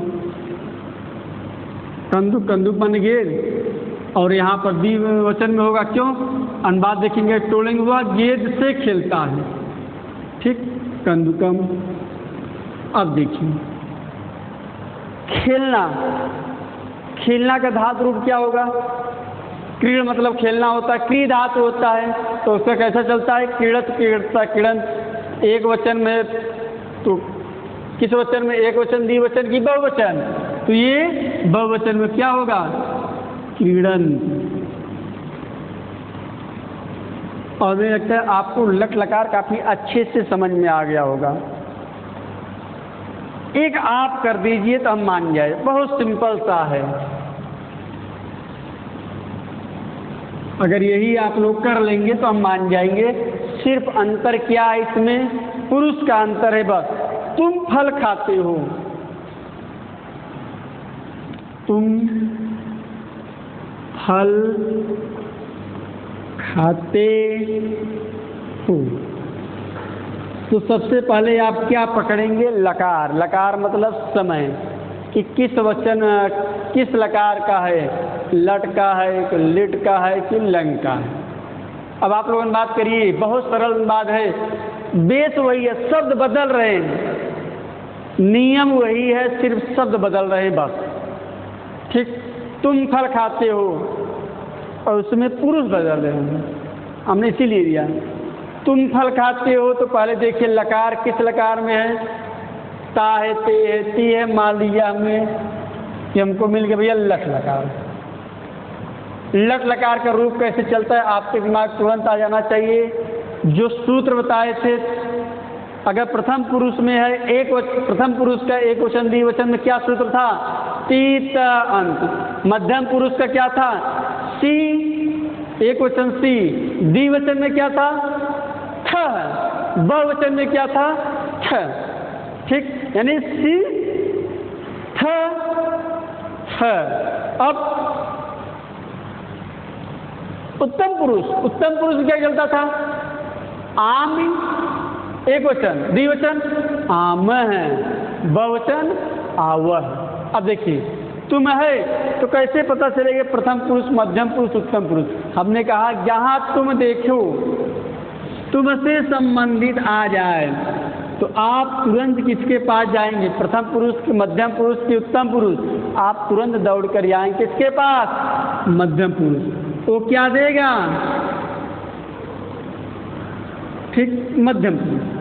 [SPEAKER 1] कंदुकपन गेंद। और यहाँ पर द्विवचन में होगा, क्यों? अनुवाद देखेंगे, टोलेंगे हुआ गेंद से खेलता है, ठीक। कंदुकम। अब देखिए, खेलना, खेलना का धातु रूप क्या होगा? क्रीड़, मतलब खेलना होता है, क्री धातु होता है, तो उसका कैसा चलता है? क्रीड़त, क्रीड़ता, क्रीड़न। एक वचन में तो किस वचन में? एक वचन, द्विवचन की बहुवचन, तो ये बहुवचन में क्या होगा? क्रीड़न। और मुझे लगता है आपको लट लकार काफी अच्छे से समझ में आ गया होगा। एक आप कर दीजिए तो हम मान जाए, बहुत सिंपल सा है। अगर यही आप लोग कर लेंगे तो हम मान जाएंगे। सिर्फ अंतर क्या है इसमें? पुरुष का अंतर है बस। तुम फल खाते हो, तुम फल खाते हो। तो सबसे पहले आप क्या पकड़ेंगे? लकार। लकार मतलब समय, कि किस वचन, किस लकार का है? लट का है कि लिट का है कि लंग का है? अब आप लोगों ने बात करिए, बहुत सरल बात है। बेस वही है, शब्द बदल रहे हैं, नियम वही है, सिर्फ शब्द बदल रहे हैं बस, ठीक। तुम फल खाते हो और उसमें पुरुष बदल रहे हैं, हमने इसीलिए दिया। तुम फल खाते हो तो पहले देखिए लकार किस लकार में है? ता है, ते है, ती है, मान लिया हमें कि हमको मिल गया भैया लट लकार। लट लकार का रूप कैसे चलता है आपके दिमाग तुरंत आ जाना चाहिए। जो सूत्र बताए थे, अगर प्रथम पुरुष में है प्रथम पुरुष का एक वचन, द्विवचन में क्या सूत्र था? तीत अंत। मध्यम पुरुष का क्या था? सी, एक वचन सी। द्विवचन में क्या था? थ। बहुवचन में क्या था? थ, ठीक। यानी सी थ थ। अब उत्तम पुरुष क्या चलता था? आम, एक वचन, द्विवचन आम है, बहुवचन आवह। अब देखिए तुम है, तो कैसे पता चलेगा प्रथम पुरुष, मध्यम पुरुष, उत्तम पुरुष? हमने कहा जहाँ तुम देखो तुमसे संबंधित आ जाए तो आप तुरंत किसके पास जाएंगे? प्रथम पुरुष के, मध्यम पुरुष के, उत्तम पुरुष? आप तुरंत दौड़ कर जाएंगे किसके पास? मध्यम पुरुष। वो क्या देगा? ठीक, मध्यम पुरुष।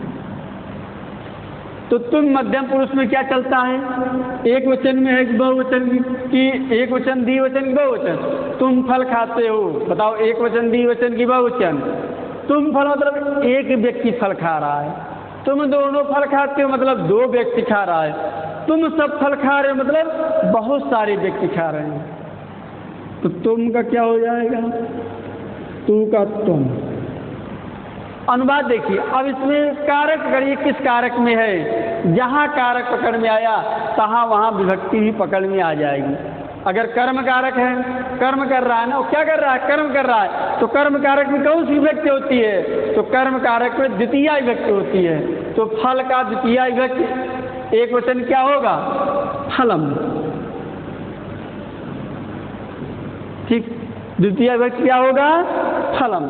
[SPEAKER 1] तो तुम मध्यम पुरुष में क्या चलता है? एक वचन में है कि बहुवचन की, एक वचन, द्विवचन की, बहुवचन? तुम फल खाते हो, बताओ एक वचन, द्विवचन की, बहुवचन? तुम फल मतलब एक व्यक्ति फल खा रहा है, तुम दोनों फल खाते हो मतलब दो व्यक्ति खा रहा है, तुम सब फल खा रहे हो मतलब बहुत सारे व्यक्ति खा रहे हैं। तो तुम का क्या हो जाएगा? तू का तुम। अनुवाद देखिए, अब इसमें कारक करिए, किस कारक में है? जहाँ कारक पकड़ में आया तहाँ वहाँ विभक्ति भी पकड़ में आ जाएगी। अगर कर्म कारक है, कर्म कर रहा है ना, वो क्या कर रहा है? कर्म कर रहा है, तो कर्म कारक में कौन सी विभक्ति होती है? तो कर्म कारक में द्वितीय विभक्ति होती है। तो फल का द्वितीय विभक्ति एक वचन क्या होगा? फलम। ठीक, द्वितीय विभक्ति क्या होगा? फलम।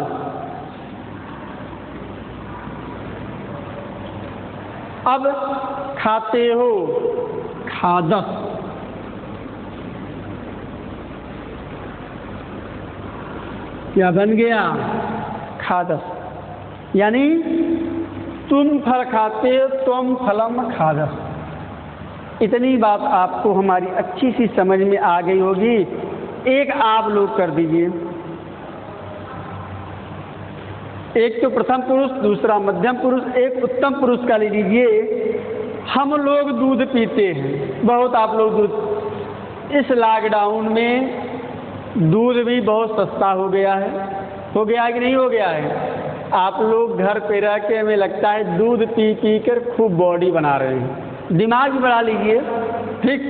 [SPEAKER 1] अब खाते हो, खादस। क्या बन गया? खादस। यानी तुम फल खाते हो, तुम फलम खादस। इतनी बात आपको हमारी अच्छी सी समझ में आ गई होगी। एक आप लोग कर दीजिए, एक तो प्रथम पुरुष, दूसरा मध्यम पुरुष, एक उत्तम पुरुष का ले लीजिए। हम लोग दूध पीते हैं, बहुत आप लोग दूध, इस लॉकडाउन में दूध भी बहुत सस्ता हो गया है कि नहीं हो गया है? आप लोग घर पे रह के हमें लगता है दूध पी पी कर खूब बॉडी बना रहे हैं, दिमाग भी बढ़ा लीजिए। ठीक,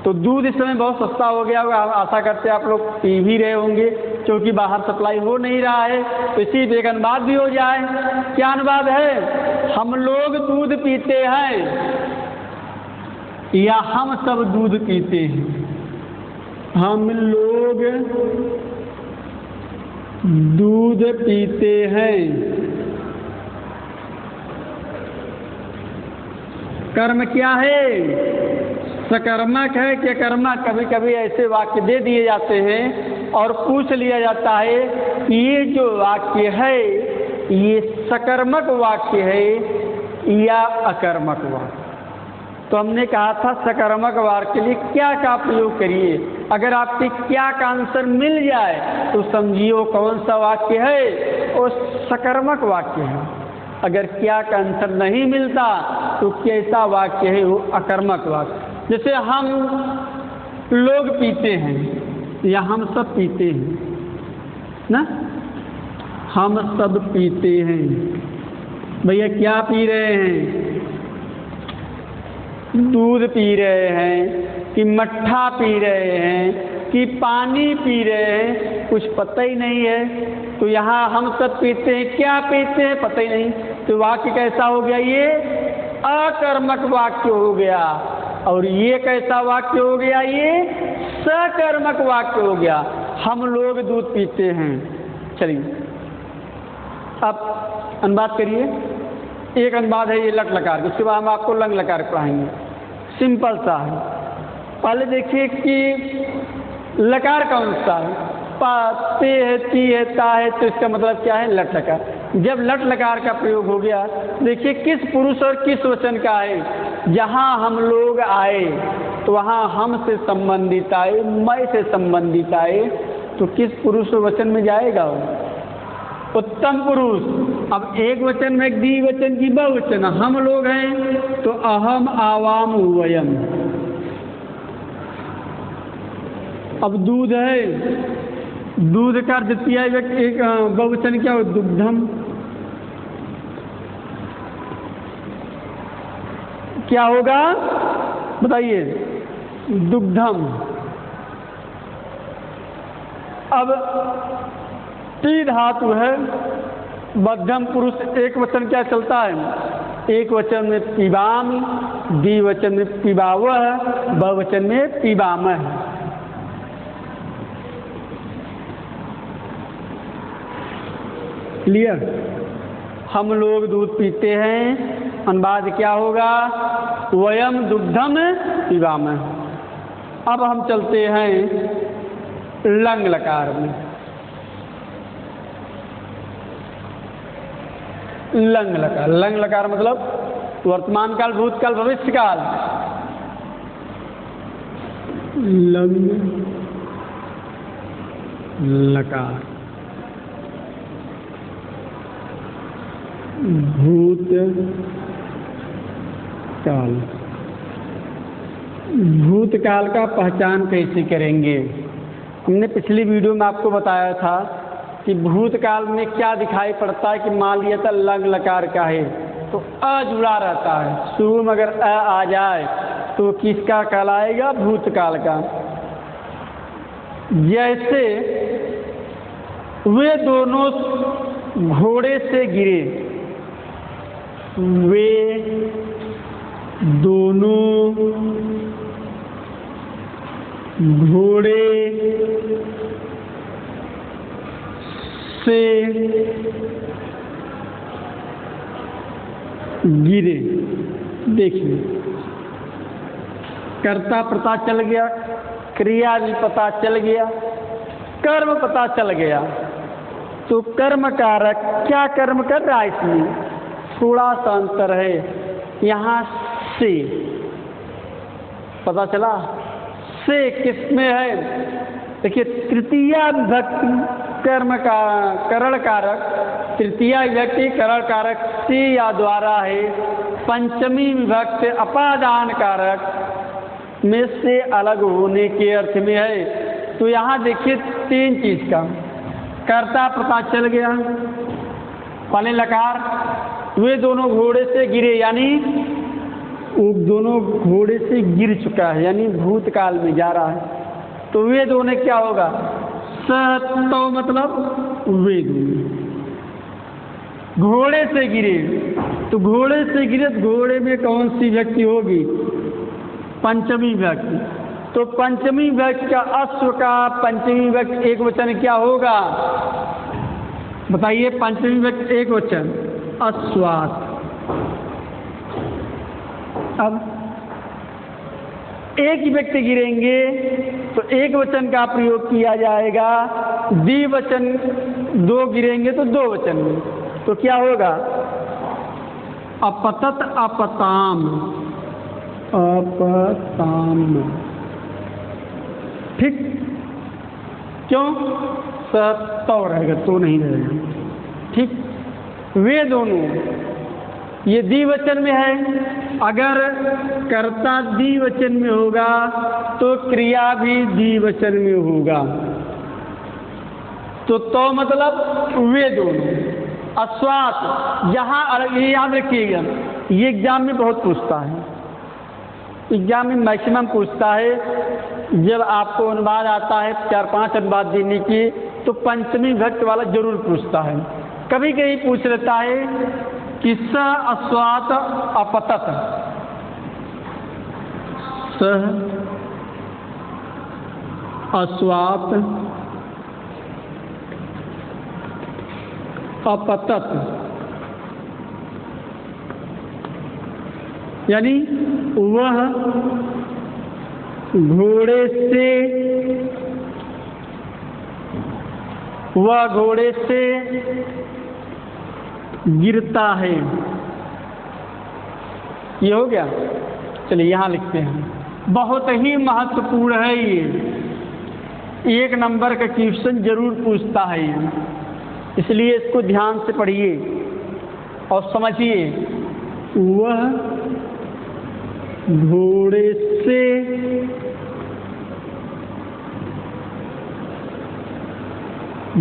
[SPEAKER 1] तो दूध इस समय बहुत सस्ता हो गया होगा, आशा करते हैं आप लोग पी भी रहे होंगे, क्योंकि बाहर सप्लाई हो नहीं रहा है। तो इसी पे एक अनुवाद भी हो जाए। क्या अनुवाद है? हम लोग दूध पीते हैं या हम सब दूध पीते हैं? हम लोग दूध पीते हैं। कर्म क्या है? सकर्मक है कि अकर्मक? कभी कभी ऐसे वाक्य दे दिए जाते हैं और पूछ लिया जाता है कि ये जो वाक्य है ये सकर्मक वाक्य है या अकर्मक वाक्य? तो हमने कहा था सकर्मक वाक्य के लिए क्या का प्रयोग करिए। अगर आपके क्या का आंसर मिल जाए तो समझिए कौन सा वाक्य है, वो सकर्मक वाक्य है। अगर क्या का आंसर नहीं मिलता तो कैसा वाक्य है? वो अकर्मक वाक्य। जैसे हम लोग पीते हैं या हम सब पीते हैं ना, हम सब पीते हैं। भैया क्या पी रहे हैं? दूध पी रहे हैं कि मट्ठा पी रहे हैं कि पानी पी रहे हैं, कुछ पता ही नहीं है। तो यहाँ हम सब पीते हैं, क्या पीते हैं पता ही नहीं। तो वाक्य कैसा हो गया? ये अकर्मक वाक्य हो गया। और ये कैसा वाक्य हो गया? ये सकर्मक वाक्य हो गया। हम लोग दूध पीते हैं। चलिए अब अनुवाद करिए। एक अनुवाद है ये लट लकार, उसके बाद हम आपको लंग लकार पढ़ाएंगे। सिंपल सा है। पहले देखिए कि लकार कौन सा है? पे है, ती है, ता है, तो इसका मतलब क्या है? लट लकार। जब लट लकार का प्रयोग हो गया, देखिए किस पुरुष और किस वचन का है। जहाँ हम लोग आए तो वहाँ हम से संबंधित आए, मैं से संबंधित आए, तो किस पुरुष वचन में जाएगा? उत्तम पुरुष। अब एक वचन में द्विवचन की बहुवचन, हम लोग हैं तो अहम आवाम वयम। अब दूध है, दूध का द्वितीय एक बहुवचन क्या हो? दुग्धम। क्या होगा बताइए? दुग्धम। अब टी धातु है, मध्यम पुरुष एक वचन क्या चलता है? एक वचन में पिबामि, द्विवचन में पिबावः, बहुवचन में पिबामः। क्लियर? हम लोग दूध पीते हैं, अनुवाद क्या होगा? वयम दुग्धम पिबामः। अब हम चलते हैं लंग लकार में। लंग लकार, लंग लकार मतलब वर्तमान काल, भूतकाल, भविष्य काल। लंग लकार, भूत काल। भूतकाल का पहचान कैसे करेंगे? हमने पिछली वीडियो में आपको बताया था कि भूतकाल में क्या दिखाई पड़ता है कि मान लिया था लंग लकार का है तो अ जुड़ा रहता है, शुरू में अगर अ आ जाए तो किसका काल आएगा? भूतकाल का। जैसे वे दोनों घोड़े से गिरे, वे दोनों घोड़े से गिरे। देखिए, कर्ता पता चल गया, क्रिया भी पता चल गया, कर्म पता चल गया। तो कर्म कारक क्या कर्म कर रहा है? इसमें थोड़ा सा अंतर है। यहाँ से पता चला, से किसमें है? देखिए, तृतीया विभक्ति कर्म का करण कारक, तृतीया विभक्ति करण कारक से या द्वारा है। पंचमी विभक्ति अपादान कारक में से अलग होने के अर्थ में है। तो यहाँ देखिए तीन चीज का कर्ता पता चल गया, पहले लकार, वे दोनों घोड़े से गिरे, यानी वो दोनों घोड़े से गिर चुका है, यानी भूतकाल में जा रहा है। तो वे दोनों क्या होगा? तो मतलब वे दोनों घोड़े से गिरे। तो घोड़े से गिरे तो घोड़े में कौन सी व्यक्ति होगी? पंचमी व्यक्ति। तो पंचमी व्यक्ति का अश्व का पंचमी व्यक्ति एक वचन क्या होगा? बताइए, पंचमी व्यक्ति एक वचन अश्वात। अब एक ही व्यक्ति गिरेंगे तो एक वचन का प्रयोग किया जाएगा, द्विवचन दो गिरेंगे तो दो वचन में। तो क्या होगा? अपतत अपताम, अपताम। ठीक? क्यों? तो रहेगा, तो नहीं रहेगा। ठीक? वे दोनों ये द्विवचन में है। अगर कर्ता द्विवचन में होगा तो क्रिया भी द्विवचन में होगा। तो मतलब वे दोनों अश्वात। यहाँ ये याद रखिएगा, ये एग्जाम में बहुत पूछता है, एग्जाम में मैक्सिमम पूछता है। जब आपको अनुवाद आता है 4-5 अनुवाद देने की तो पंचमी विभक्ति वाला जरूर पूछता है। कभी कभी पूछ लेता है कि स अश्वात अपतत, सह अश्वात अपतत, यानी वह घोड़े से गिरता है। ये हो गया। चलिए यहाँ लिखते हैं, बहुत ही महत्वपूर्ण है ये, 1 नंबर का क्वेश्चन जरूर पूछता है ये, इसलिए इसको ध्यान से पढ़िए और समझिए। वह घोड़े से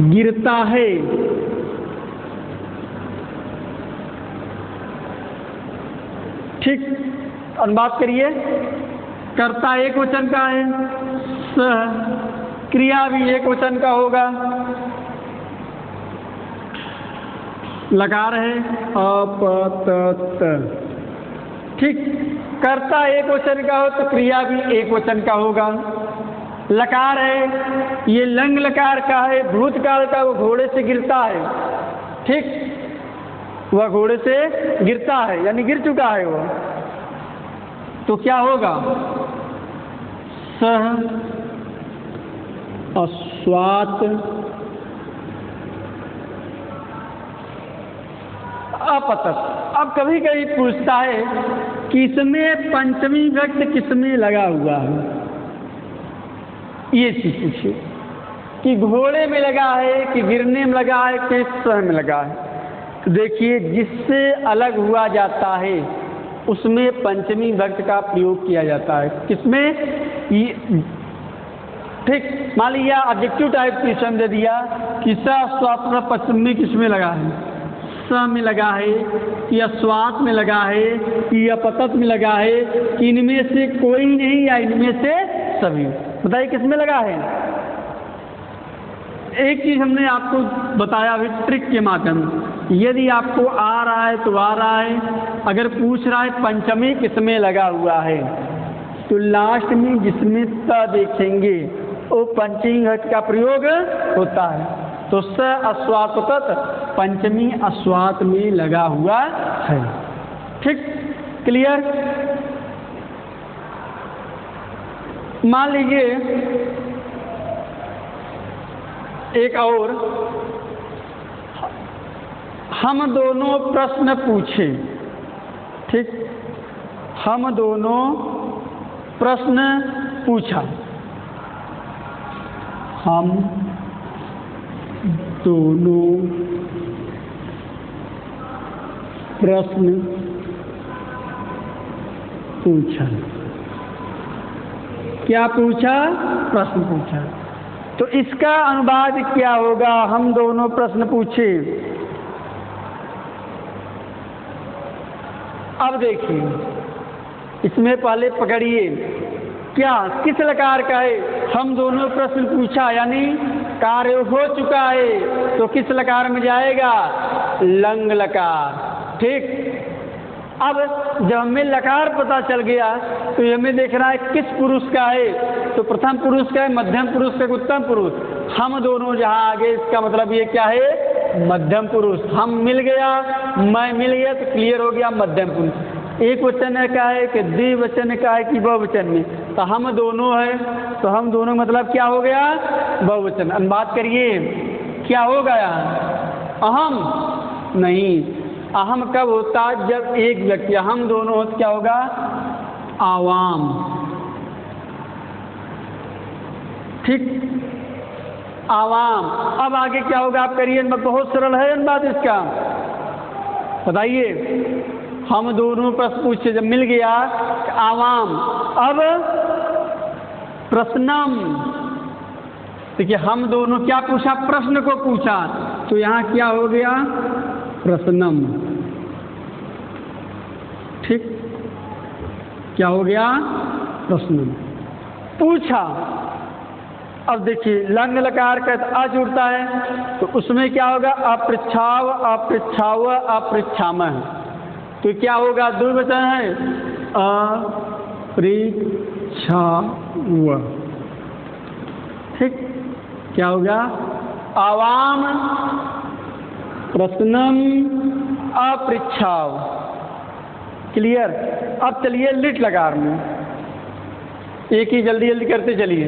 [SPEAKER 1] गिरता है। ठीक? अनुवाद करिए। कर्ता एक वचन का है, सह, क्रिया भी एक वचन का होगा। लकार है अपतत। ठीक, कर्ता एक वचन का हो तो क्रिया भी एक वचन का होगा। लकार है, ये लंग लकार का है, भूतकाल का, वो घोड़े से गिरता है। ठीक, वह घोड़े से गिरता है यानी गिर चुका है वो, तो क्या होगा? सह अस्वात अपतत। अब कभी कभी पूछता है कि इसमें पंचमी विभक्ति किसमें लगा हुआ है, ये चीज पूछिए कि घोड़े में लगा है कि गिरने में लगा है कि सह में लगा है। तो देखिए, जिससे अलग हुआ जाता है उसमें पंचमी विभक्ति का प्रयोग किया जाता है। किसमें? ये ठीक, मान लिया ऑब्जेक्टिव टाइप क्वेश्चन दे दिया कि स्वात्म पश्चिमी किसमें लगा है, स में लगा है कि अस्वात में लगा है कि अपतत में लगा है कि इनमें से कोई नहीं या इनमें से सभी। बताइए किसमें लगा है? एक चीज हमने आपको बताया अभी ट्रिक के माध्यम, यदि आपको आ रहा है तो आ रहा है, अगर पूछ रहा है पंचमी किसमें लगा हुआ है तो लास्ट में जिसमें स देखेंगे वो पंचमी विभक्ति का प्रयोग होता है। तो स अस्वातत पंचमी अस्वात में लगा हुआ है। ठीक, क्लियर? मान लीजिए एक और, हम दोनों प्रश्न पूछे। ठीक, हम दोनों प्रश्न पूछा, हम दोनों प्रश्न पूछा। क्या पूछा? प्रश्न पूछा। तो इसका अनुवाद क्या होगा? हम दोनों प्रश्न पूछे। अब देखिए, इसमें पहले पकड़िए क्या किस लकार का है? हम दोनों प्रश्न पूछा यानी कार्य हो चुका है, तो किस लकार में जाएगा? लंग लकार। ठीक, अब जब हमें लकार पता चल गया तो हमें देखना है किस पुरुष का है, तो प्रथम पुरुष का है, मध्यम पुरुष का, उत्तम पुरुष। हम दोनों जहाँ आगे, इसका मतलब ये क्या है? मध्यम पुरुष। हम मिल गया, मैं मिल गया, तो क्लियर हो गया मध्यम पुरुष। एक वचन का है कि द्विवचन का है कि बहुवचन में, तो हम दोनों है, तो हम दोनों मतलब क्या हो गया? बहुवचन। अनुवाद करिए, क्या हो गया? अहम नहीं, अहम कब होता? जब एक व्यक्ति, हम दोनों हो तो क्या होगा? आवाम। ठीक, आवाम। अब आगे क्या होगा? आप करिए, बहुत सरल है अनुवाद इसका, बताइए। हम दोनों प्रश्न पूछे, जब मिल गया आवाम। अब प्रश्नम, देखिए हम दोनों क्या पूछा? प्रश्न को पूछा, तो यहाँ क्या हो गया? प्रश्नम। ठीक, क्या हो गया? प्रश्नम। पूछा। अब देखिए लंग लकार का अ जुड़ता है, तो उसमें क्या होगा? अपृच्छाव, अपृच्छाव, अपृच्छामः। तो क्या होगा? द्विवचन है, अपृच्छाव। ठीक, क्या होगा? आवाम प्रश्नम अपृच्छाव। क्लियर? अब चलिए लिट लकार में, एक ही जल्दी जल्दी करते चलिए।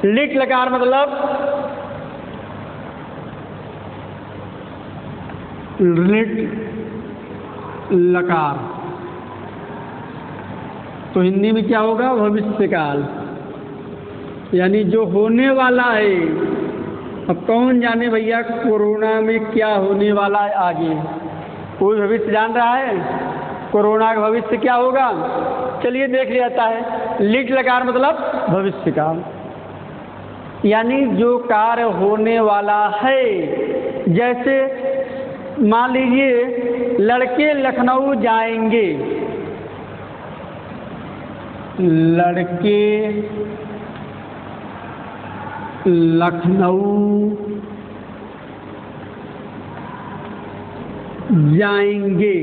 [SPEAKER 1] लिट लकार मतलब लिट लकार, तो हिंदी में क्या होगा? भविष्यकाल, यानी जो होने वाला है। अब कौन जाने भैया कोरोना में क्या होने वाला है आगे? कोई भविष्य जान रहा है? कोरोना का भविष्य क्या होगा? चलिए देख लिया जाता है। लिट लकार मतलब भविष्यकाल, यानी जो कार्य होने वाला है। जैसे मान लीजिए लड़के लखनऊ जाएंगे, लड़के लखनऊ जाएंगे।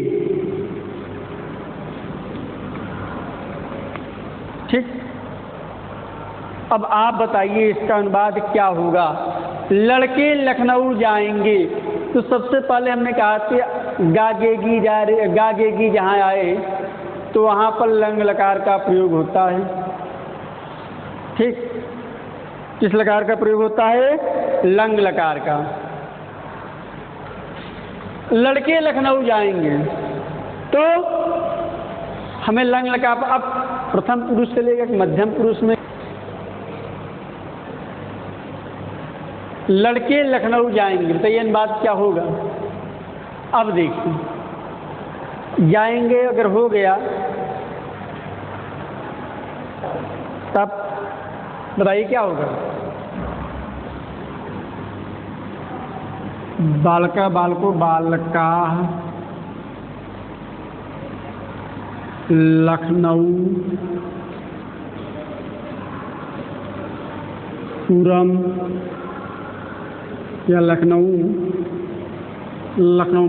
[SPEAKER 1] ठीक, अब आप बताइए इसका अनुवाद क्या होगा। लड़के लखनऊ जाएंगे, तो सबसे पहले हमने कहा कि गागेगी जहाँ आए तो वहाँ पर लंग लकार का प्रयोग होता है। ठीक, किस लकार का प्रयोग होता है? लंग लकार का। लड़के लखनऊ जाएंगे तो हमें लंग लकार, अब प्रथम पुरुष से लेकर मध्यम पुरुष में लड़के लखनऊ जाएंगे, तो ये बात क्या होगा? अब देखिए, जाएंगे अगर हो गया तब बताइए क्या होगा? बालका बालको बालका लखनऊ पुरम या लखनऊ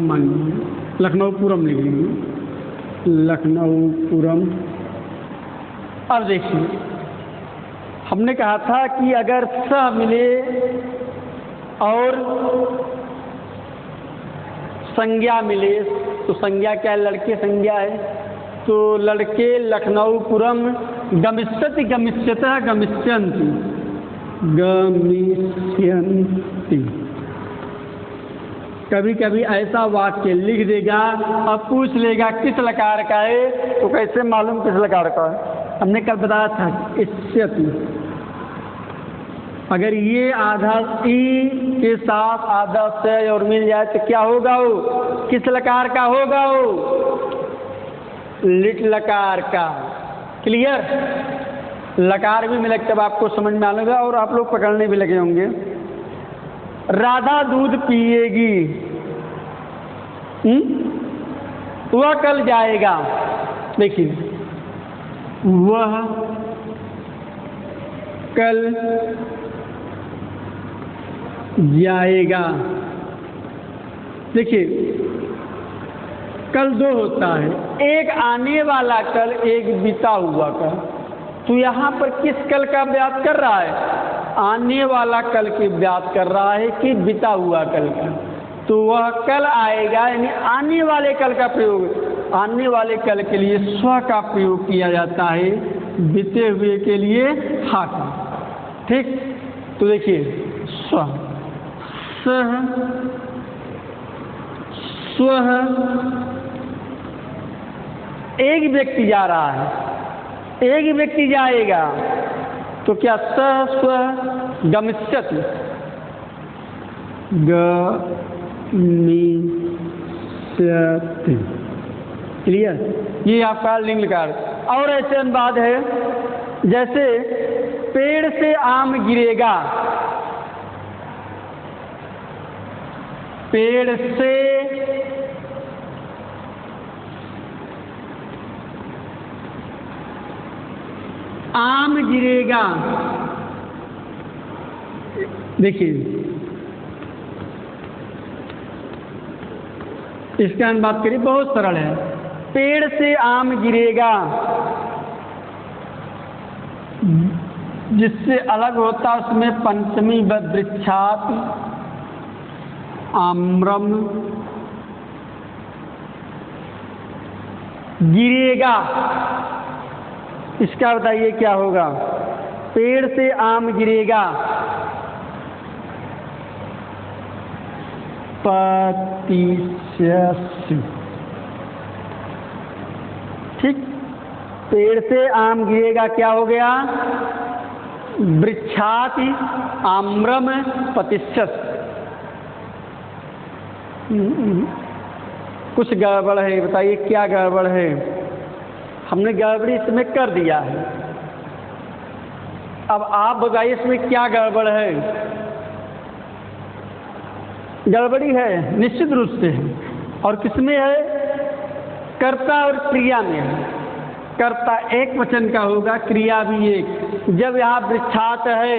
[SPEAKER 1] मान लीजिए, लखनऊ पुरम लिख लीजिए, लखनऊ पुरम। अब देखिए, हमने कहा था कि अगर स मिले और संज्ञा मिले, तो संज्ञा क्या है? लड़के संज्ञा है, तो लड़के लखनऊ पुरम गमिष्यति गमिष्यतः गमिष्यन्ति गमिष्यन्ति। कभी कभी ऐसा वाक्य लिख देगा और पूछ लेगा किस लकार का है, तो कैसे मालूम किस लकार का है? हमने कल बताया था इष्यति, अगर ये आधा ई के साथ आधा से और मिल जाए तो क्या होगा? वो किस लकार का होगा? वो लिट लकार का। क्लियर? लकार भी मिले तब आपको समझ में आएगा और आप लोग पकड़ने भी लगे होंगे। राधा दूध पिएगी, वह कल जाएगा। देखिए, वह कल जाएगा। देखिए, कल दो होता है, एक आने वाला कल, एक बीता हुआ कल। तो यहाँ पर किस कल का बात कर रहा है? आने वाला कल की बात कर रहा है कि बीता हुआ कल का। तो वह कल आएगा, यानी आने वाले कल का प्रयोग। आने वाले कल के लिए स्व का प्रयोग किया जाता है, बीते हुए के लिए हा का। ठीक, तो देखिए, स्व सह स्व, एक व्यक्ति जा रहा है, एक व्यक्ति जाएगा, तो क्या सह स्व गमिष्यति गमिष्यति। क्लियर? ये आपका लिंग लकार। और ऐसे अनुवाद है, जैसे पेड़ से आम गिरेगा, पेड़ से आम गिरेगा। देखिए, इसका अनुवाद करिए, बहुत सरल है। पेड़ से आम गिरेगा, जिससे अलग होता उसमें पंचमी वृक्षात आम्रम गिरेगा। इसका बताइए क्या होगा? पेड़ से आम गिरेगा, पतिष्यसि। ठीक, पेड़ से आम गिरेगा क्या हो गया? वृक्षाति आम्रम पतिष्यत्। कुछ गड़बड़ है, बताइए क्या गड़बड़ है? हमने गड़बड़ी इसमें कर दिया है, अब आप बताइए इसमें क्या गड़बड़ है? गड़बड़ी है, निश्चित रूप से है। और किसमें है? कर्ता और क्रिया में है। कर्ता एक वचन का होगा, क्रिया भी एक। जब यहाँ वृक्षात है,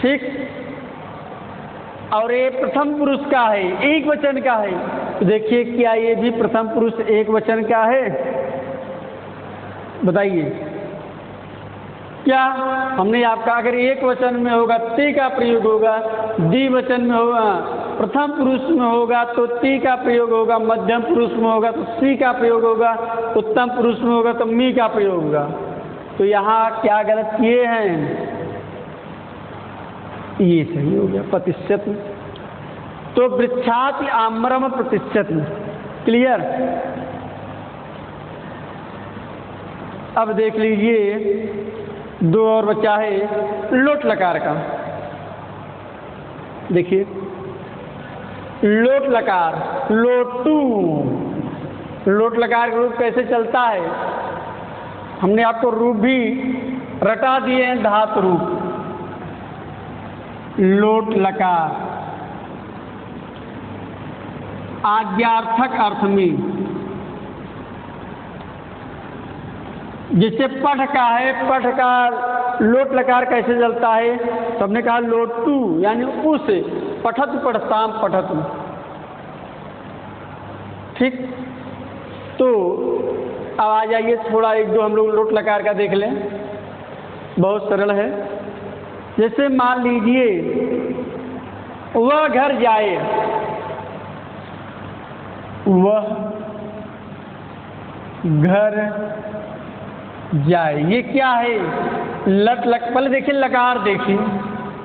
[SPEAKER 1] ठीक, और ये प्रथम पुरुष का है, एक वचन का है। तो देखिए क्या ये भी प्रथम पुरुष एक वचन का है? बताइए क्या? हमने आपका अगर एक वचन में होगा ते का प्रयोग होगा, द्विवचन में होगा, प्रथम पुरुष में होगा तो ती का प्रयोग होगा, मध्यम पुरुष में होगा तो सी का प्रयोग होगा, उत्तम पुरुष में होगा तो मी का प्रयोग होगा। तो यहाँ क्या गलत किए हैं? ये सही हो गया प्रतिशत। तो वृक्षाति आम्रम प्रतिशत। क्लियर? अब देख लीजिए दो और बचा है लोट लकार का। देखिए लोट लकार, लोटू, लोट लकार का रूप कैसे चलता है? हमने आपको रूप भी रटा दिए हैं, धातु रूप। लोट लकार आज्ञार्थक अर्थ में, जैसे पठ का है, पठ का लोट लकार कैसे चलता है? तो हमने कहा लोटू यानी उस, पठत पढ़ताम पठत। ठीक, तो अब आ जाइए थोड़ा एक दो हम लोग लोट लकार का देख लें, बहुत सरल है। जैसे मान लीजिए वह घर जाए, वह घर जाए, ये क्या है? लट लक, पहले देखिए लकार देखिए,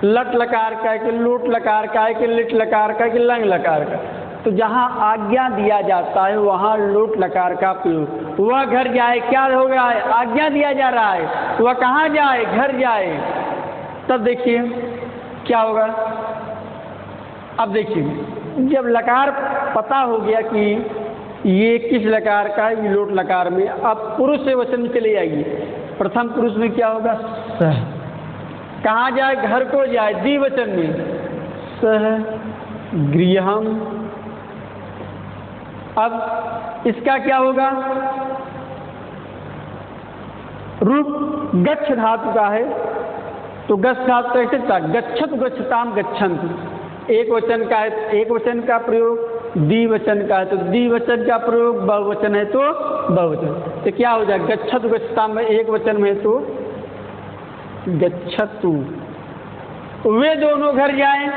[SPEAKER 1] लट लकार का है कि लोट लकार का है कि लिट लकार का है कि लंग लकार का। तो जहाँ आज्ञा दिया जाता है वहाँ लोट लकार का प्रयोग। वह घर जाए क्या हो गया है? आज्ञा दिया जा रहा है। वह कहाँ जाए? घर जाए। तब देखिए क्या होगा। अब देखिए जब लकार पता हो गया कि ये किस लकार का है, ये लोट लकार में, अब पुरुष से वचन में चले जाइए। प्रथम पुरुष में क्या होगा? सह। कहाँ जाए? घर को जाए। द्विवचन में सह गृहम। अब इसका क्या होगा? रूप गच्छ धातु का है, तो गच्छ धातु कैसे था? गच्छत गच्छताम गच्छन्ति। एक वचन का है, एक वचन का प्रयोग, द्विवचन का है तो द्विवचन का प्रयोग, बहुवचन है तो बहुवचन। तो क्या हो जाए? गच्छत गच्छताम में एक वचन में तो गच्छतु। वे दोनों घर जाएं,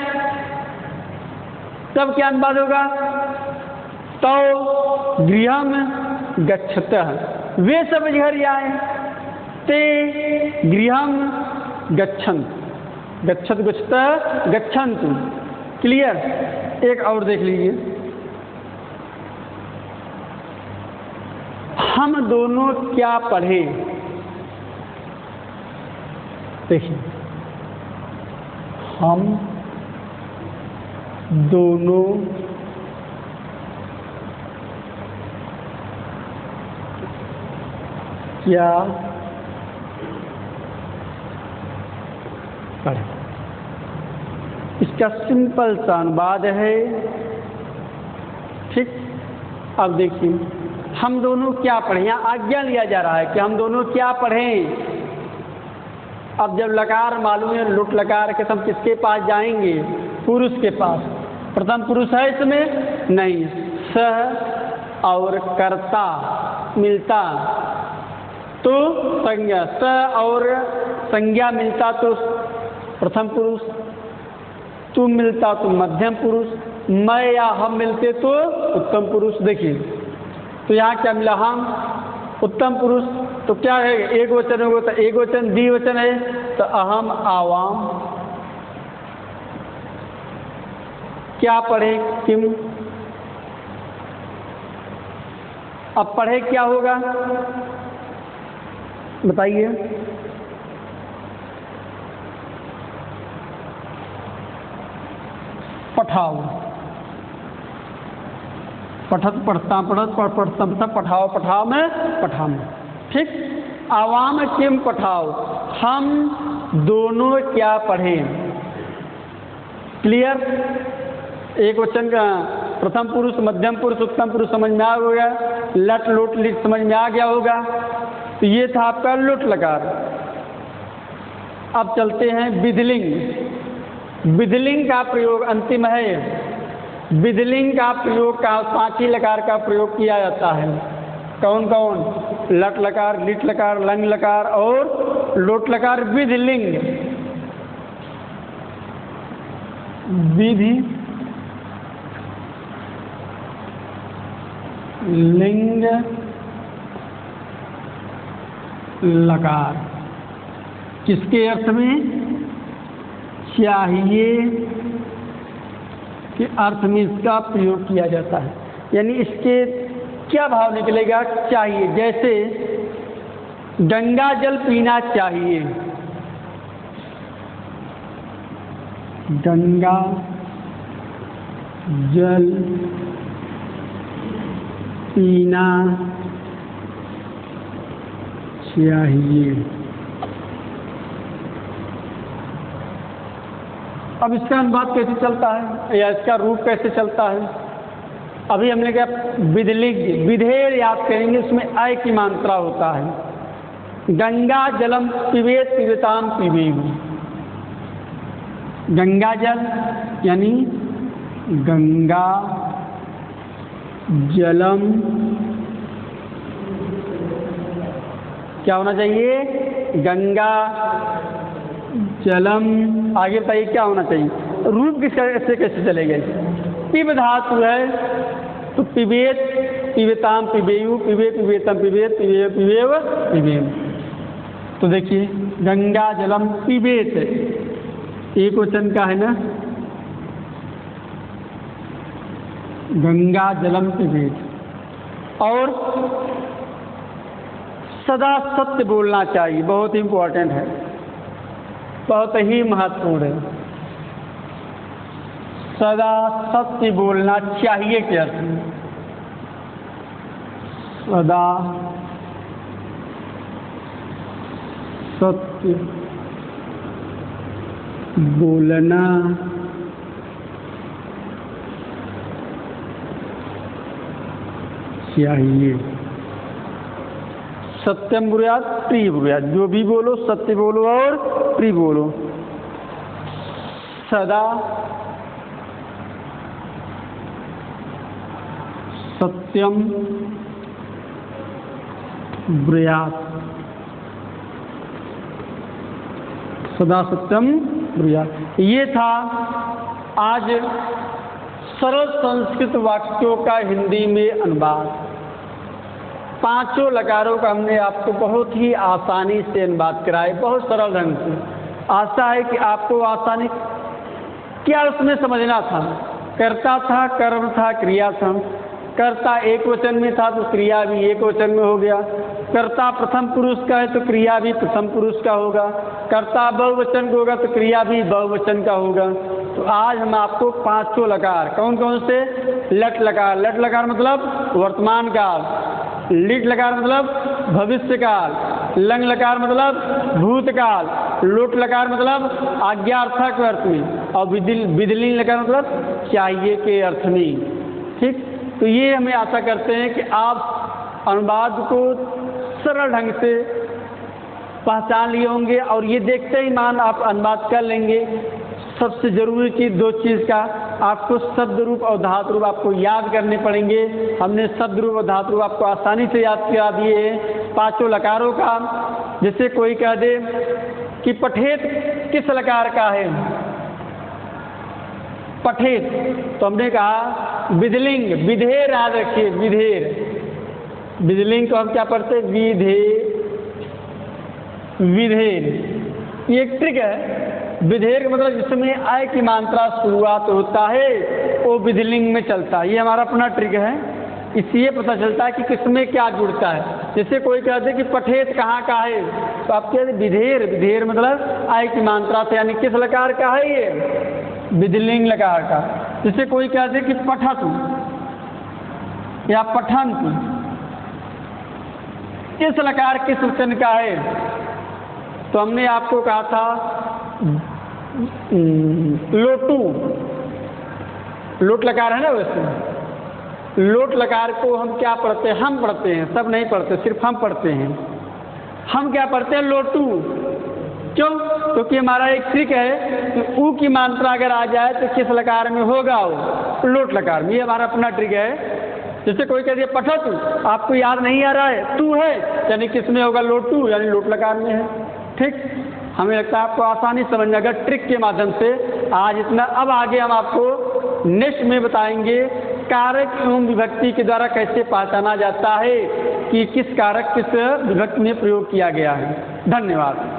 [SPEAKER 1] तब क्या अनुवाद होगा? तो गृहम गच्छतः, वे सब घर जाएं, ते गृहम गच्छन्ति, गच्छत गच्छतः गच्छन्तु। क्लियर? एक और देख लीजिए, हम दोनों क्या पढ़े? देखिए हम दोनों क्या पढ़े? इसका सिंपल सा अनुवाद है। ठीक, अब देखिए हम दोनों क्या पढ़ें। यहाँ आज्ञा लिया जा रहा है कि हम दोनों क्या पढ़ें। अब जब लकार मालूम है लुट लकार के, हम किसके पास जाएंगे? पुरुष के पास। प्रथम पुरुष है इसमें? नहीं। सह और कर्ता मिलता तो संज्ञा, स और संज्ञा मिलता तो प्रथम पुरुष, तू मिलता तो मध्यम पुरुष, मैं या हम मिलते तो उत्तम पुरुष। देखिए तो यहाँ क्या मिला? हम उत्तम पुरुष। तो क्या है? एक वचन होगा तो एक वचन, द्विवचन है तो अहम आवाम। क्या पढ़े? किम। अब पढ़े क्या होगा बताइए? पठाओ, पठत पढ़ता पढ़त पढ़ता पठाओ, पठाओ में पठाओ में। ठीक, आवाम किम पठाओ, हम दोनों क्या पढ़ें। क्लियर? एक वचन का प्रथम पुरुष, मध्यम पुरुष, उत्तम पुरुष समझ में आ गया। लट लोट लिट समझ में आ गया होगा। तो ये था आपका लोट लकार। अब चलते हैं विधिलिंग। विधिलिंग का प्रयोग अंतिम है। विधिलिंग का प्रयोग का 5 ही लकार का प्रयोग किया जाता है। कौन कौन? लट लकार, लिट लकार, लंग लकार और लोट लकार। विधिलिंग, विधि लिंग लकार किसके अर्थ में? चाहिए के अर्थ में इसका प्रयोग किया जाता है। यानी इसके क्या भाव निकलेगा? चाहिए। जैसे गंगा जल पीना चाहिए, गंगा जल पीना चाहिए। अब इसका अनुवाद कैसे चलता है या इसका रूप कैसे चलता है? अभी हमने क्या विधिलिंग, विधेर याद करेंगे, उसमें आय की मात्रा होता है। गंगा जलम पिबेत पिबताम पिबेयु। गंगा जल यानी गंगा जलम क्या होना चाहिए? गंगा जलम। आगे बताइए क्या होना चाहिए? रूप किससे कैसे चलेगा? पिब धातु है तो पिबेत पिबेताम पिबेयु, पिबे पिबेतम पिबेत, पिबे पिबेव पिबेम। तो देखिए गंगा जलम पिबेत एक वचन का है ना, गंगा जलम पिबेत। और सदा सत्य बोलना चाहिए, बहुत इम्पोर्टेंट है, बहुत ही महत्वपूर्ण है। सदा सत्य बोलना चाहिए के अर्थ में सदा सत्य बोलना चाहिए। सत्यम ब्रूयात प्रिय ब्रूयात, जो भी बोलो सत्य बोलो और प्रिय बोलो। सदा सत्यम ब्रूयात, सदा सत्यम ब्रूयात। ये था आज सरल संस्कृत वाक्यों का हिंदी में अनुवाद। 5 लकारों का हमने आपको बहुत ही आसानी से अनुवाद कराए, बहुत सरल ढंग से। आशा है कि आपको आसानी क्या उसमें समझना था। कर्ता था, कर्म था, क्रिया था। कर्ता एक वचन में था तो क्रिया भी एक वचन में हो गया। कर्ता प्रथम पुरुष का है तो क्रिया भी प्रथम पुरुष का होगा। कर्ता बहुवचन का होगा तो क्रिया भी बहुवचन का होगा। तो आज हम आपको 5 लकार, कौन कौन से? लट लकार, लट लकार मतलब वर्तमान काल, लिट लकार मतलब भविष्य काल, लंग लकार मतलब भूतकाल, लोट लकार मतलब आज्ञार्थक अर्थ में, और विधिलिंग लकार मतलब चाहिए के अर्थ में। ठीक, तो ये हमें आशा करते हैं कि आप अनुवाद को सरल ढंग से पहचान लिए होंगे और ये देखते ही मान आप अनुवाद कर लेंगे। सबसे ज़रूरी चीज़ 2 चीज़ का, आपको शब्द रूप और धातु रूप आपको याद करने पड़ेंगे। हमने शब्द रूप और धातु रूप आपको आसानी से याद करा दिए हैं 5 लकारों का। जैसे कोई कह दे कि पठेत किस लकार का है? पठेत, तो हमने कहा विधिलिंग, विधेर याद रखिए, विधेर। विधिलिंग को हम क्या पढ़ते? विधेर। ये एक ट्रिक है। विधेर का मतलब जिसमें आय की मात्रा शुरुआत होता है वो विधिलिंग में चलता है। ये हमारा अपना ट्रिक है, इसलिए पता चलता है कि किसमें क्या जुड़ता है। जैसे कोई कहते कि पठेत कहाँ का है, तो आप कहते विधेर। विधेर मतलब आय की मात्रा से, यानी किस लकार का है? ये विधिलिंग लकार का। जैसे कोई कहते कि पठत या पठंत, इस लकार किस वचन का है? तो हमने आपको कहा था लोटू, लोट लकार है ना। वैसे लोट लकार को हम क्या पढ़ते हैं? हम पढ़ते हैं, सब नहीं पढ़ते, सिर्फ हम पढ़ते हैं। हम क्या पढ़ते हैं? लोटू। क्यों? क्योंकि हमारा एक ट्रिक है कि ऊ की मात्रा अगर आ जाए तो किस लकार में होगा वो, लोट लकार में। ये हमारा अपना ट्रिक है। जैसे कोई कह दिया पठतु, आपको याद नहीं आ रहा है, तू है यानी किस में होगा, लोटू यानी लोट लकार में है। ठीक, हमें लगता है आपको आसानी समझ में अगर ट्रिक के माध्यम से आज इतना। अब आगे हम आपको नेक्स्ट में बताएंगे कारक एवं विभक्ति के द्वारा कैसे पहचाना जाता है कि किस कारक किस विभक्ति में प्रयोग किया गया है। धन्यवाद।